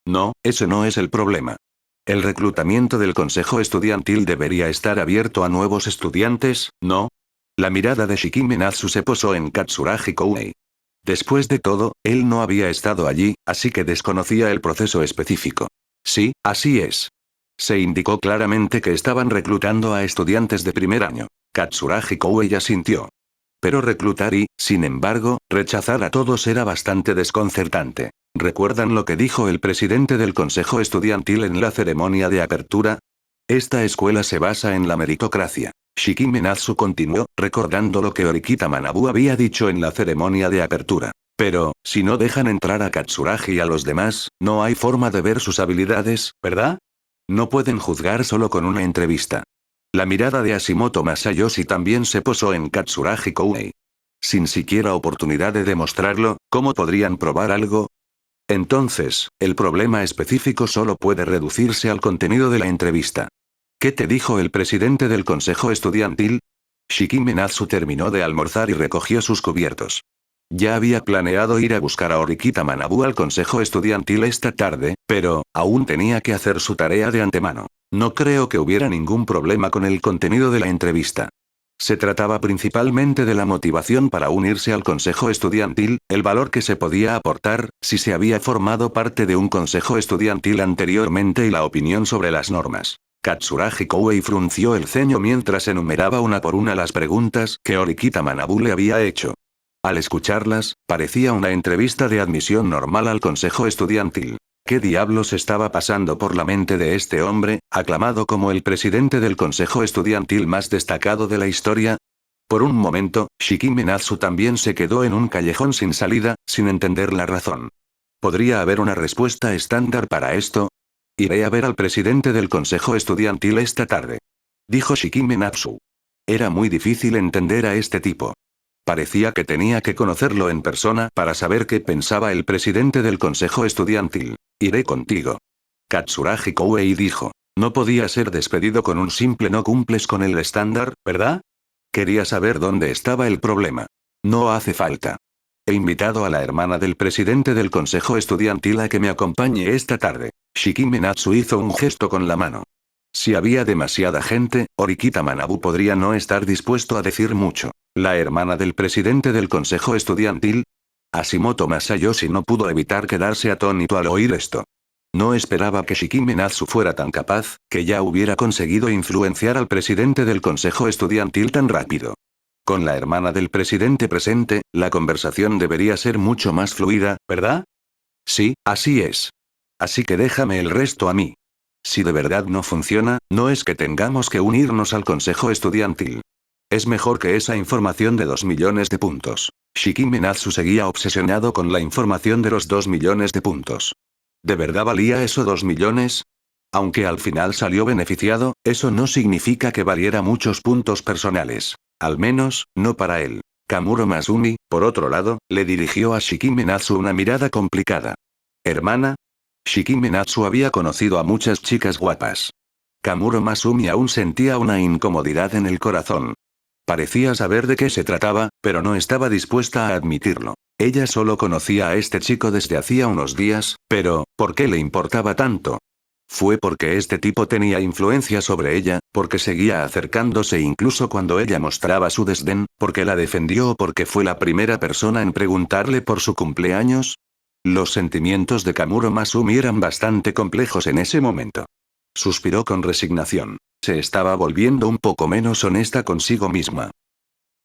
No, ese no es el problema. El reclutamiento del consejo estudiantil debería estar abierto a nuevos estudiantes, ¿no? La mirada de Shikime Natsu se posó en Katsuragi Koei. Después de todo, él no había estado allí, así que desconocía el proceso específico. Sí, así es. Se indicó claramente que estaban reclutando a estudiantes de primer año. Katsuragi Koei asintió. Pero reclutar y, sin embargo, rechazar a todos era bastante desconcertante. ¿Recuerdan lo que dijo el presidente del consejo estudiantil en la ceremonia de apertura? Esta escuela se basa en la meritocracia. Shikime Natsu continuó, recordando lo que Orikita Manabu había dicho en la ceremonia de apertura. Pero, si no dejan entrar a Katsuragi y a los demás, no hay forma de ver sus habilidades, ¿verdad? No pueden juzgar solo con una entrevista. La mirada de Hashimoto Masayoshi también se posó en Katsuragi Koei. Sin siquiera oportunidad de demostrarlo, ¿cómo podrían probar algo? Entonces, el problema específico solo puede reducirse al contenido de la entrevista. ¿Qué te dijo el presidente del consejo estudiantil? Shikime Natsu terminó de almorzar y recogió sus cubiertos. Ya había planeado ir a buscar a Orikita Manabu al consejo estudiantil esta tarde, pero, aún tenía que hacer su tarea de antemano. No creo que hubiera ningún problema con el contenido de la entrevista. Se trataba principalmente de la motivación para unirse al consejo estudiantil, el valor que se podía aportar, si se había formado parte de un consejo estudiantil anteriormente y la opinión sobre las normas. Katsuragi Koei frunció el ceño mientras enumeraba una por una las preguntas que Orikita Manabu le había hecho. Al escucharlas, parecía una entrevista de admisión normal al consejo estudiantil. ¿Qué diablos estaba pasando por la mente de este hombre, aclamado como el presidente del consejo estudiantil más destacado de la historia? Por un momento, Shikime Natsu también se quedó en un callejón sin salida, sin entender la razón. ¿Podría haber una respuesta estándar para esto? Iré a ver al presidente del consejo estudiantil esta tarde. Dijo Shikime Natsu. Era muy difícil entender a este tipo. Parecía que tenía que conocerlo en persona para saber qué pensaba el presidente del consejo estudiantil. Iré contigo. Katsuragi Koei dijo. No podía ser despedido con un simple no cumples con el estándar, ¿verdad? Quería saber dónde estaba el problema. No hace falta. He invitado a la hermana del presidente del consejo estudiantil a que me acompañe esta tarde. Shikime Natsu hizo un gesto con la mano. Si había demasiada gente, Orikita Manabu podría no estar dispuesto a decir mucho. ¿La hermana del presidente del consejo estudiantil? Hashimoto Masayoshi no pudo evitar quedarse atónito al oír esto. No esperaba que Shikime Natsu fuera tan capaz, que ya hubiera conseguido influenciar al presidente del consejo estudiantil tan rápido. Con la hermana del presidente presente, la conversación debería ser mucho más fluida, ¿verdad? Sí, así es. Así que déjame el resto a mí. Si de verdad no funciona, no es que tengamos que unirnos al consejo estudiantil. Es mejor que esa información de 2 millones de puntos. Shikime Natsu seguía obsesionado con la información de los 2 millones de puntos. ¿De verdad valía eso 2 millones? Aunque al final salió beneficiado, eso no significa que valiera muchos puntos personales. Al menos, no para él. Kamuro Masumi, por otro lado, le dirigió a Shikime Natsu una mirada complicada. ¿Hermana? Shikime Natsu había conocido a muchas chicas guapas. Kamuro Masumi aún sentía una incomodidad en el corazón. Parecía saber de qué se trataba, pero no estaba dispuesta a admitirlo. Ella solo conocía a este chico desde hacía unos días, pero, ¿por qué le importaba tanto? Fue porque este tipo tenía influencia sobre ella, porque seguía acercándose incluso cuando ella mostraba su desdén, porque la defendió o porque fue la primera persona en preguntarle por su cumpleaños. Los sentimientos de Kamuro Masumi eran bastante complejos en ese momento. Suspiró con resignación. Se estaba volviendo un poco menos honesta consigo misma.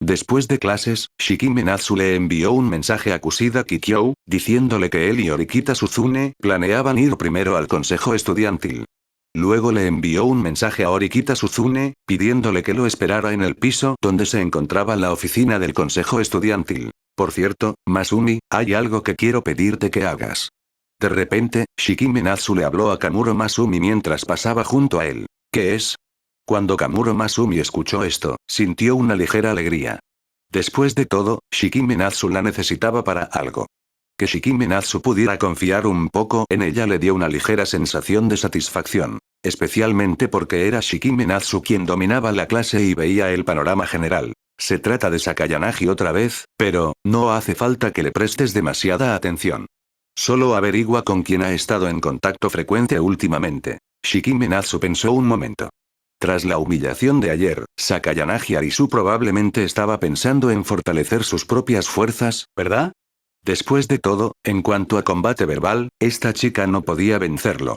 Después de clases, Shikime Natsu le envió un mensaje a Kushida Kikyou, diciéndole que él y Orikita Suzune planeaban ir primero al consejo estudiantil. Luego le envió un mensaje a Orikita Suzune, pidiéndole que lo esperara en el piso donde se encontraba la oficina del consejo estudiantil. Por cierto, Masumi, hay algo que quiero pedirte que hagas. De repente, Shikime Natsu le habló a Kamuro Masumi mientras pasaba junto a él. ¿Qué es? Cuando Kamuro Masumi escuchó esto, sintió una ligera alegría. Después de todo, Shikime Natsu la necesitaba para algo. Que Shikime Natsu pudiera confiar un poco en ella le dio una ligera sensación de satisfacción. Especialmente porque era Shikime Natsu quien dominaba la clase y veía el panorama general. Se trata de Sakayanagi otra vez, pero, no hace falta que le prestes demasiada atención. Solo averigua con quién ha estado en contacto frecuente últimamente. Shikime Natsu pensó un momento. Tras la humillación de ayer, Sakayanagi Arisu probablemente estaba pensando en fortalecer sus propias fuerzas, ¿verdad? Después de todo, en cuanto a combate verbal, esta chica no podía vencerlo.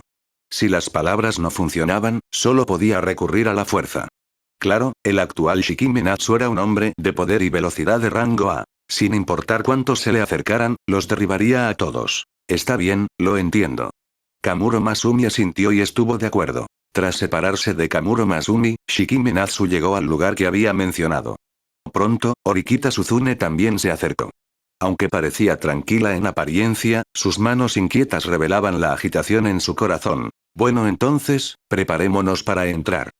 Si las palabras no funcionaban, solo podía recurrir a la fuerza. Claro, el actual Shikime Natsu era un hombre de poder y velocidad de rango A. Sin importar cuántos se le acercaran, los derribaría a todos. Está bien, lo entiendo. Kamuro Masumi asintió y estuvo de acuerdo. Tras separarse de Kamuro Masumi, Shikime Natsu llegó al lugar que había mencionado. Pronto, Orikita Suzune también se acercó. Aunque parecía tranquila en apariencia, sus manos inquietas revelaban la agitación en su corazón. Bueno, entonces, preparémonos para entrar.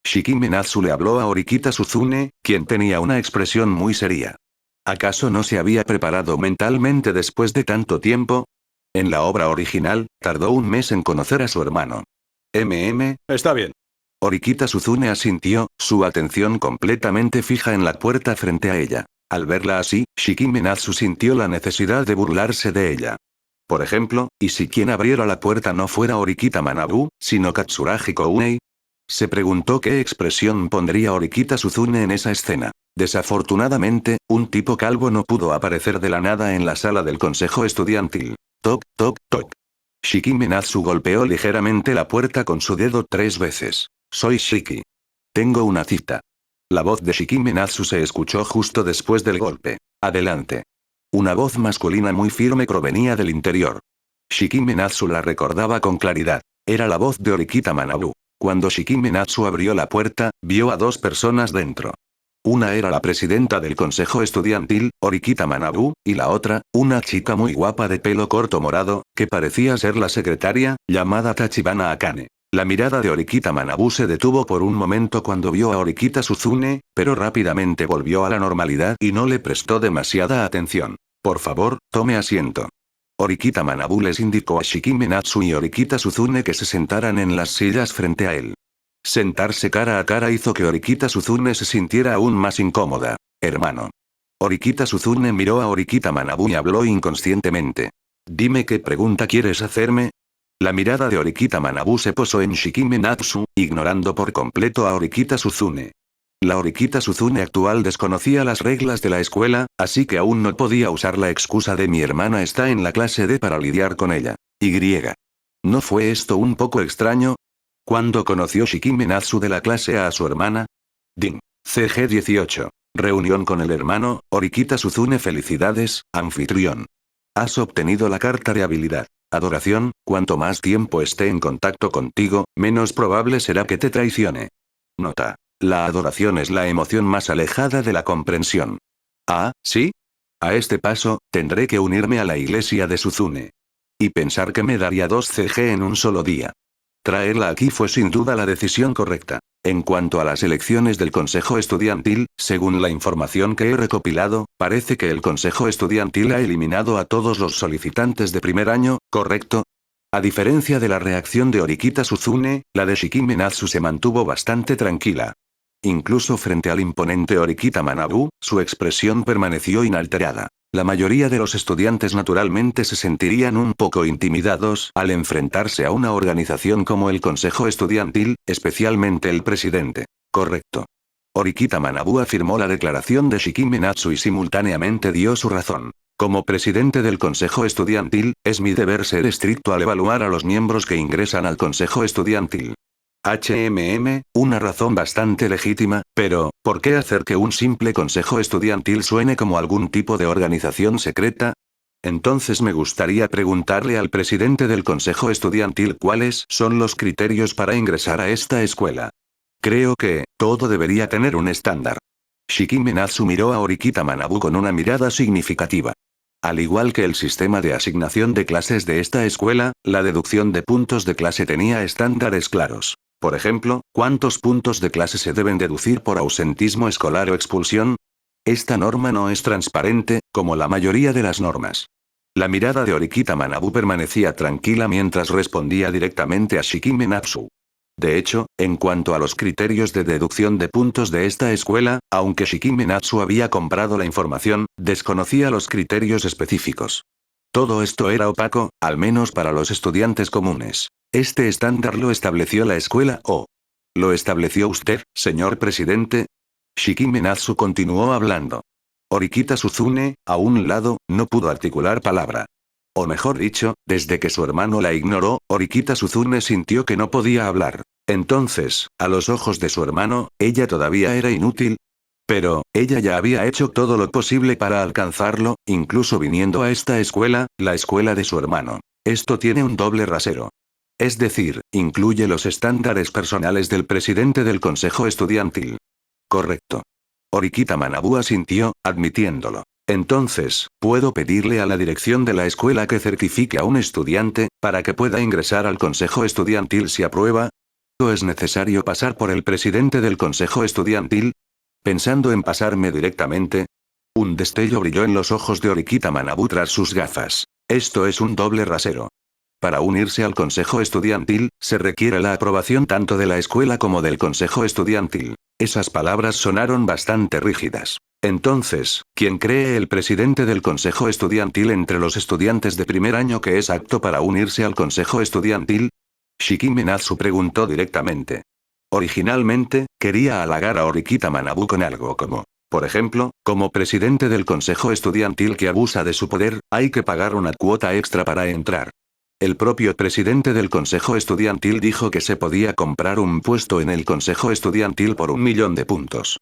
Shikime Natsu le habló a Orikita Suzune, quien tenía una expresión muy seria. ¿Acaso no se había preparado mentalmente después de tanto tiempo? En la obra original, tardó un mes en conocer a su hermano. Está bien. Orikita Suzune asintió, su atención completamente fija en la puerta frente a ella. Al verla así, Shikime Natsu sintió la necesidad de burlarse de ella. Por ejemplo, ¿y si quien abriera la puerta no fuera Orikita Manabu, sino Katsuragi Kounei? Se preguntó qué expresión pondría Orikita Suzune en esa escena. Desafortunadamente, un tipo calvo no pudo aparecer de la nada en la sala del consejo estudiantil. Toc, toc, toc. Shikime Natsu golpeó ligeramente la puerta con su dedo 3 veces. Soy Shiki. Tengo una cita. La voz de Shikime Natsu se escuchó justo después del golpe. Adelante. Una voz masculina muy firme provenía del interior. Shikime Natsu la recordaba con claridad. Era la voz de Orikita Manabu. Cuando Shikime Natsu abrió la puerta, vio a 2 personas dentro. Una era la presidenta del consejo estudiantil, Orikita Manabu, y la otra, una chica muy guapa de pelo corto morado, que parecía ser la secretaria, llamada Tachibana Akane. La mirada de Orikita Manabu se detuvo por un momento cuando vio a Orikita Suzune, pero rápidamente volvió a la normalidad y no le prestó demasiada atención. Por favor, tome asiento. Orikita Manabu les indicó a Shikime Natsu y Orikita Suzune que se sentaran en las sillas frente a él. Sentarse cara a cara hizo que Orikita Suzune se sintiera aún más incómoda. Hermano. Orikita Suzune miró a Orikita Manabu y habló inconscientemente. Dime qué pregunta quieres hacerme. La mirada de Orikita Manabu se posó en Shikime Natsu, ignorando por completo a Orikita Suzune. La Orikita Suzune actual desconocía las reglas de la escuela, así que aún no podía usar la excusa de mi hermana está en la clase D para lidiar con ella. ¿No fue esto un poco extraño? ¿Cuándo conoció Shikime Natsu de la clase A su hermana? Ding. CG 18. Reunión con el hermano, Orikita Suzune. Felicidades, anfitrión. Has obtenido la carta de habilidad. Adoración, cuanto más tiempo esté en contacto contigo, menos probable será que te traicione. Nota. La adoración es la emoción más alejada de la comprensión. Ah, ¿sí? A este paso, tendré que unirme a la iglesia de Suzune. Y pensar que me daría 2 CG en un solo día. Traerla aquí fue sin duda la decisión correcta. En cuanto a las elecciones del Consejo Estudiantil, según la información que he recopilado, parece que el Consejo Estudiantil ha eliminado a todos los solicitantes de primer año, ¿correcto? A diferencia de la reacción de Orikita Suzune, la de Shikime Natsu se mantuvo bastante tranquila. Incluso frente al imponente Orikita Manabu, su expresión permaneció inalterada. La mayoría de los estudiantes naturalmente se sentirían un poco intimidados al enfrentarse a una organización como el Consejo Estudiantil, especialmente el presidente. Correcto. Orikita Manabu afirmó la declaración de Shikime Natsu y simultáneamente dio su razón. Como presidente del Consejo Estudiantil, es mi deber ser estricto al evaluar a los miembros que ingresan al Consejo Estudiantil. Una razón bastante legítima, pero, ¿por qué hacer que un simple consejo estudiantil suene como algún tipo de organización secreta? Entonces me gustaría preguntarle al presidente del consejo estudiantil cuáles son los criterios para ingresar a esta escuela. Creo que, todo debería tener un estándar. Shikime Natsu miró a Orikita Manabu con una mirada significativa. Al igual que el sistema de asignación de clases de esta escuela, la deducción de puntos de clase tenía estándares claros. Por ejemplo, ¿cuántos puntos de clase se deben deducir por ausentismo escolar o expulsión? Esta norma no es transparente, como la mayoría de las normas. La mirada de Orikita Manabu permanecía tranquila mientras respondía directamente a Shikime Natsu. De hecho, en cuanto a los criterios de deducción de puntos de esta escuela, aunque Shikime Natsu había comprado la información, desconocía los criterios específicos. Todo esto era opaco, al menos para los estudiantes comunes. ¿Este estándar lo estableció la escuela o lo estableció usted, señor presidente? Shikime Natsu continuó hablando. Orikita Suzune, a un lado, no pudo articular palabra. O mejor dicho, desde que su hermano la ignoró, Orikita Suzune sintió que no podía hablar. Entonces, a los ojos de su hermano, ella todavía era inútil. Pero, ella ya había hecho todo lo posible para alcanzarlo, incluso viniendo a esta escuela, la escuela de su hermano. Esto tiene un doble rasero. Es decir, incluye los estándares personales del presidente del consejo estudiantil. Correcto. Orikita Manabu asintió, admitiéndolo. Entonces, ¿puedo pedirle a la dirección de la escuela que certifique a un estudiante, para que pueda ingresar al consejo estudiantil si aprueba? ¿O es necesario pasar por el presidente del consejo estudiantil? Pensando en pasarme directamente. Un destello brilló en los ojos de Orikita Manabu tras sus gafas. Esto es un doble rasero. Para unirse al consejo estudiantil, se requiere la aprobación tanto de la escuela como del consejo estudiantil. Esas palabras sonaron bastante rígidas. Entonces, ¿quién cree el presidente del consejo estudiantil entre los estudiantes de primer año que es apto para unirse al consejo estudiantil? Shikime Natsu preguntó directamente. Originalmente, quería halagar a Orikita Manabu con algo como, por ejemplo, como presidente del consejo estudiantil que abusa de su poder, hay que pagar una cuota extra para entrar. El propio presidente del consejo estudiantil dijo que se podía comprar un puesto en el consejo estudiantil por 1.000.000 de puntos.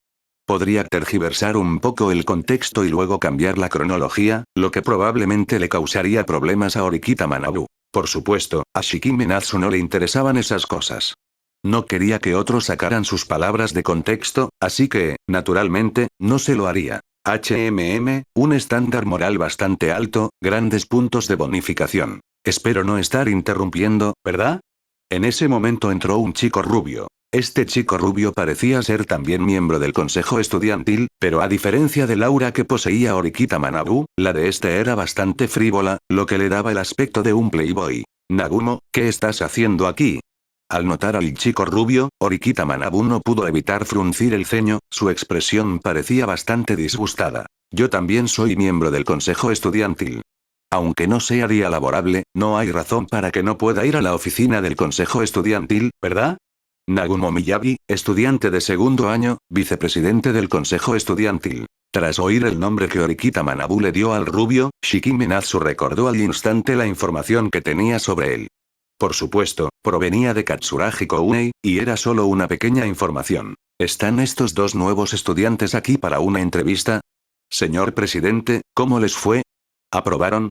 Podría tergiversar un poco el contexto y luego cambiar la cronología, lo que probablemente le causaría problemas a Orikita Manabu. Por supuesto, a Shikime Natsu no le interesaban esas cosas. No quería que otros sacaran sus palabras de contexto, así que, naturalmente, no se lo haría. Un estándar moral bastante alto, grandes puntos de bonificación. Espero no estar interrumpiendo, ¿verdad? En ese momento entró un chico rubio. Este chico rubio parecía ser también miembro del consejo estudiantil, pero a diferencia del aura que poseía Orikita Manabu, la de este era bastante frívola, lo que le daba el aspecto de un playboy. Nagumo, ¿qué estás haciendo aquí? Al notar al chico rubio, Orikita Manabu no pudo evitar fruncir el ceño, su expresión parecía bastante disgustada. Yo también soy miembro del consejo estudiantil. Aunque no sea día laborable, no hay razón para que no pueda ir a la oficina del consejo estudiantil, ¿verdad? Nagumo Miyagi, estudiante de segundo año, vicepresidente del consejo estudiantil. Tras oír el nombre que Orikita Manabu le dio al rubio, Shikime Natsu recordó al instante la información que tenía sobre él. Por supuesto, provenía de Katsuragi Kounei, y era solo una pequeña información. ¿Están estos dos nuevos estudiantes aquí para una entrevista? Señor presidente, ¿cómo les fue? ¿Aprobaron?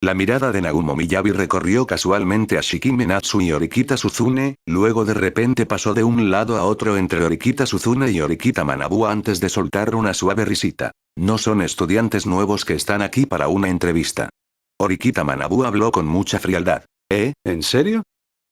La mirada de Nagumo Miyabi recorrió casualmente a Shikime Natsu y Orikita Suzune, luego de repente pasó de un lado a otro entre Orikita Suzune y Orikita Manabu antes de soltar una suave risita. No son estudiantes nuevos que están aquí para una entrevista. Orikita Manabu habló con mucha frialdad. ¿En serio?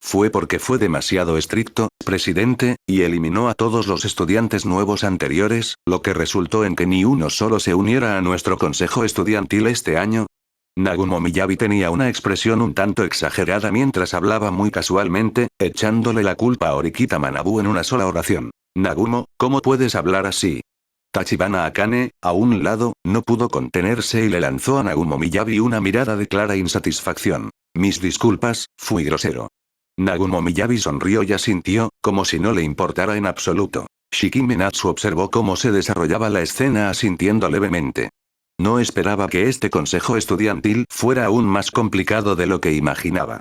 Fue porque fue demasiado estricto, presidente, y eliminó a todos los estudiantes nuevos anteriores, lo que resultó en que ni uno solo se uniera a nuestro consejo estudiantil este año. Nagumo Miyabi tenía una expresión un tanto exagerada mientras hablaba muy casualmente, echándole la culpa a Orikita Manabu en una sola oración. Nagumo, ¿cómo puedes hablar así? Tachibana Akane, a un lado, no pudo contenerse y le lanzó a Nagumo Miyabi una mirada de clara insatisfacción. Mis disculpas, fui grosero. Nagumo Miyabi sonrió y asintió, como si no le importara en absoluto. Shikime Natsu observó cómo se desarrollaba la escena asintiendo levemente. No esperaba que este consejo estudiantil fuera aún más complicado de lo que imaginaba.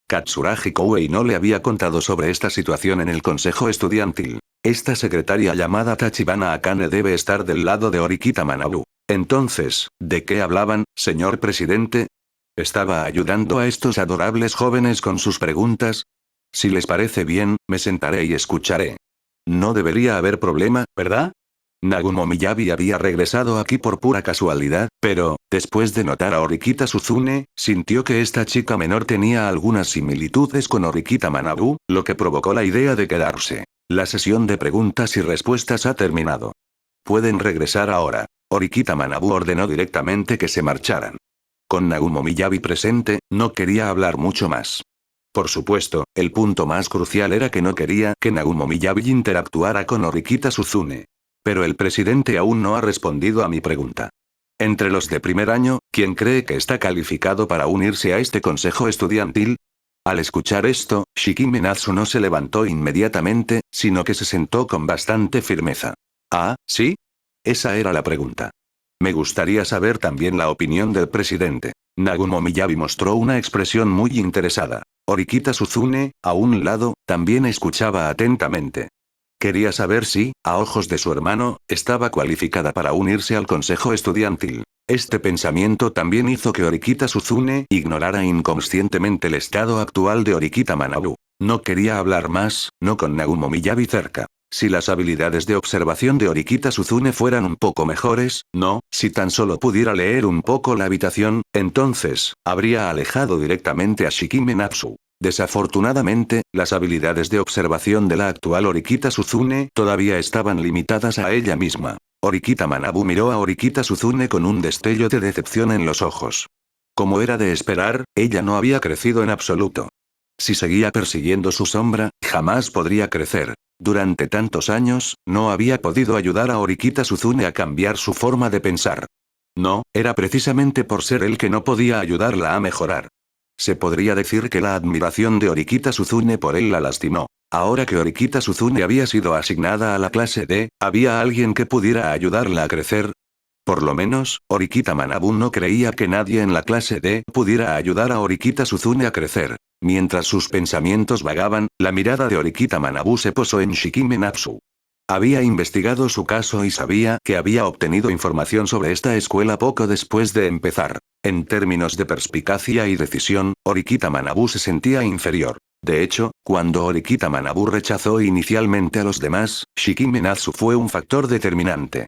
Katsuragi Koei no le había contado sobre esta situación en el consejo estudiantil. Esta secretaria llamada Tachibana Akane debe estar del lado de Orikita Manabu. Entonces, ¿de qué hablaban, señor presidente? ¿Estaba ayudando a estos adorables jóvenes con sus preguntas? Si les parece bien, me sentaré y escucharé. No debería haber problema, ¿verdad? Nagumo Miyabi había regresado aquí por pura casualidad, pero, después de notar a Orikita Suzune, sintió que esta chica menor tenía algunas similitudes con Orikita Manabu, lo que provocó la idea de quedarse. La sesión de preguntas y respuestas ha terminado. Pueden regresar ahora. Orikita Manabu ordenó directamente que se marcharan. Con Nagumo Miyabi presente, no quería hablar mucho más. Por supuesto, el punto más crucial era que no quería que Nagumo Miyabi interactuara con Orikita Suzune. Pero el presidente aún no ha respondido a mi pregunta. Entre los de primer año, ¿quién cree que está calificado para unirse a este consejo estudiantil? Al escuchar esto, Shikime Natsu no se levantó inmediatamente, sino que se sentó con bastante firmeza. ¿Ah, sí? Esa era la pregunta. Me gustaría saber también la opinión del presidente. Nagumo Miyabi mostró una expresión muy interesada. Orikita Suzune, a un lado, también escuchaba atentamente. Quería saber si, a ojos de su hermano, estaba cualificada para unirse al consejo estudiantil. Este pensamiento también hizo que Orikita Suzune ignorara inconscientemente el estado actual de Orikita Manabu. No quería hablar más, no con Nagumo Miyabi cerca. Si las habilidades de observación de Orikita Suzune fueran un poco mejores, no, si tan solo pudiera leer un poco la habitación, entonces, habría alejado directamente a Shikime Natsu. Desafortunadamente, las habilidades de observación de la actual Orikita Suzune todavía estaban limitadas a ella misma. Orikita Manabu miró a Orikita Suzune con un destello de decepción en los ojos. Como era de esperar, ella no había crecido en absoluto. Si seguía persiguiendo su sombra, jamás podría crecer. Durante tantos años, no había podido ayudar a Orikita Suzune a cambiar su forma de pensar. No, era precisamente por ser él que no podía ayudarla a mejorar. Se podría decir que la admiración de Orikita Suzune por él la lastimó. Ahora que Orikita Suzune había sido asignada a la clase D, ¿había alguien que pudiera ayudarla a crecer? Por lo menos, Orikita Manabu no creía que nadie en la clase D pudiera ayudar a Orikita Suzune a crecer. Mientras sus pensamientos vagaban, la mirada de Orikita Manabu se posó en Shikime Natsu. Había investigado su caso y sabía que había obtenido información sobre esta escuela poco después de empezar. En términos de perspicacia y decisión, Orikita Manabu se sentía inferior. De hecho, cuando Orikita Manabu rechazó inicialmente a los demás, Shikime Natsu fue un factor determinante.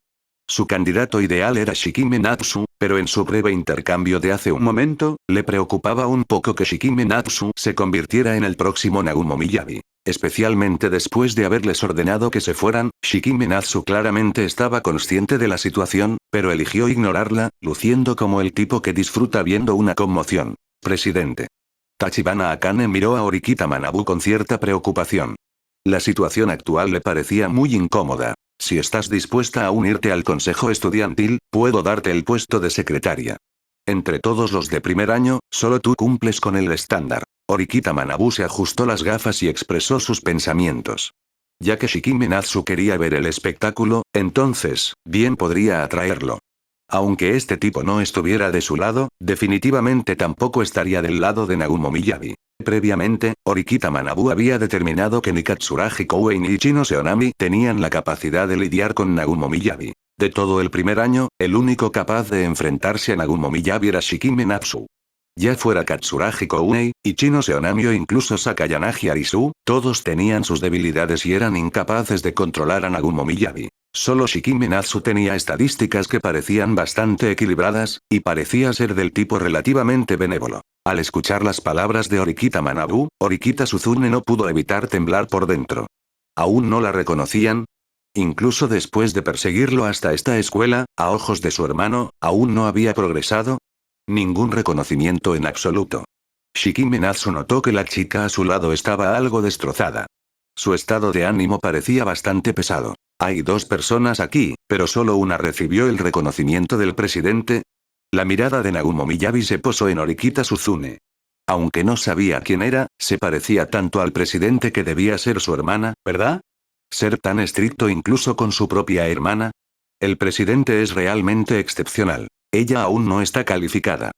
Su candidato ideal era Shikime Natsu, pero en su breve intercambio de hace un momento, le preocupaba un poco que Shikime Natsu se convirtiera en el próximo Nagumo Miyabi. Especialmente después de haberles ordenado que se fueran, Shikime Natsu claramente estaba consciente de la situación, pero eligió ignorarla, luciendo como el tipo que disfruta viendo una conmoción. Presidente. Tachibana Akane miró a Orikita Manabu con cierta preocupación. La situación actual le parecía muy incómoda. Si estás dispuesta a unirte al consejo estudiantil, puedo darte el puesto de secretaria. Entre todos los de primer año, solo tú cumples con el estándar. Orikita Manabu se ajustó las gafas y expresó sus pensamientos. Ya que Shikime Natsu quería ver el espectáculo, entonces, bien podría atraerlo. Aunque este tipo no estuviera de su lado, definitivamente tampoco estaría del lado de Nagumo Miyabi. Previamente, Orikita Manabu había determinado que ni Katsuragi Koei ni Ichino Seonami tenían la capacidad de lidiar con Nagumo Miyabi. De todo el primer año, el único capaz de enfrentarse a Nagumo Miyabi era Shikime Natsu. Ya fuera Katsuragi Kounei, Ichino Seonami o incluso Sakayanagi Arisu, todos tenían sus debilidades y eran incapaces de controlar a Nagumo Miyabi. Solo Shikime Natsu tenía estadísticas que parecían bastante equilibradas, y parecía ser del tipo relativamente benévolo. Al escuchar las palabras de Orikita Manabu, Orikita Suzune no pudo evitar temblar por dentro. ¿Aún no la reconocían? Incluso después de perseguirlo hasta esta escuela, a ojos de su hermano, ¿aún no había progresado? Ningún reconocimiento en absoluto. Shikime Natsu notó que la chica a su lado estaba algo destrozada. Su estado de ánimo parecía bastante pesado. Hay dos personas aquí, pero solo una recibió el reconocimiento del presidente. La mirada de Nagumo Miyabi se posó en Orikita Suzune. Aunque no sabía quién era, se parecía tanto al presidente que debía ser su hermana, ¿verdad? ¿Ser tan estricto incluso con su propia hermana? El presidente es realmente excepcional. Ella aún no está calificada.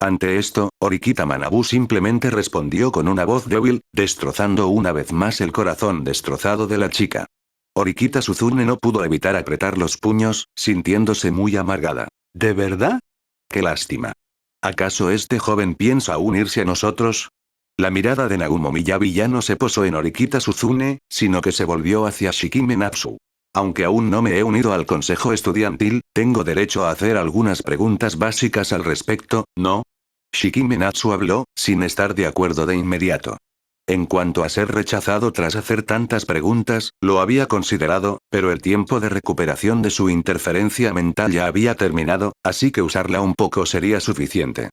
Ante esto, Orikita Manabu simplemente respondió con una voz débil, destrozando una vez más el corazón destrozado de la chica. Orikita Suzune no pudo evitar apretar los puños, sintiéndose muy amargada. ¿De verdad? ¡Qué lástima! ¿Acaso este joven piensa unirse a nosotros? La mirada de Nagumo Miyabi ya no se posó en Orikita Suzune, sino que se volvió hacia Shikime Natsu. Aunque aún no me he unido al consejo estudiantil, tengo derecho a hacer algunas preguntas básicas al respecto, ¿no? Shikime Natsu habló, sin estar de acuerdo de inmediato. En cuanto a ser rechazado tras hacer tantas preguntas, lo había considerado, pero el tiempo de recuperación de su interferencia mental ya había terminado, así que usarla un poco sería suficiente.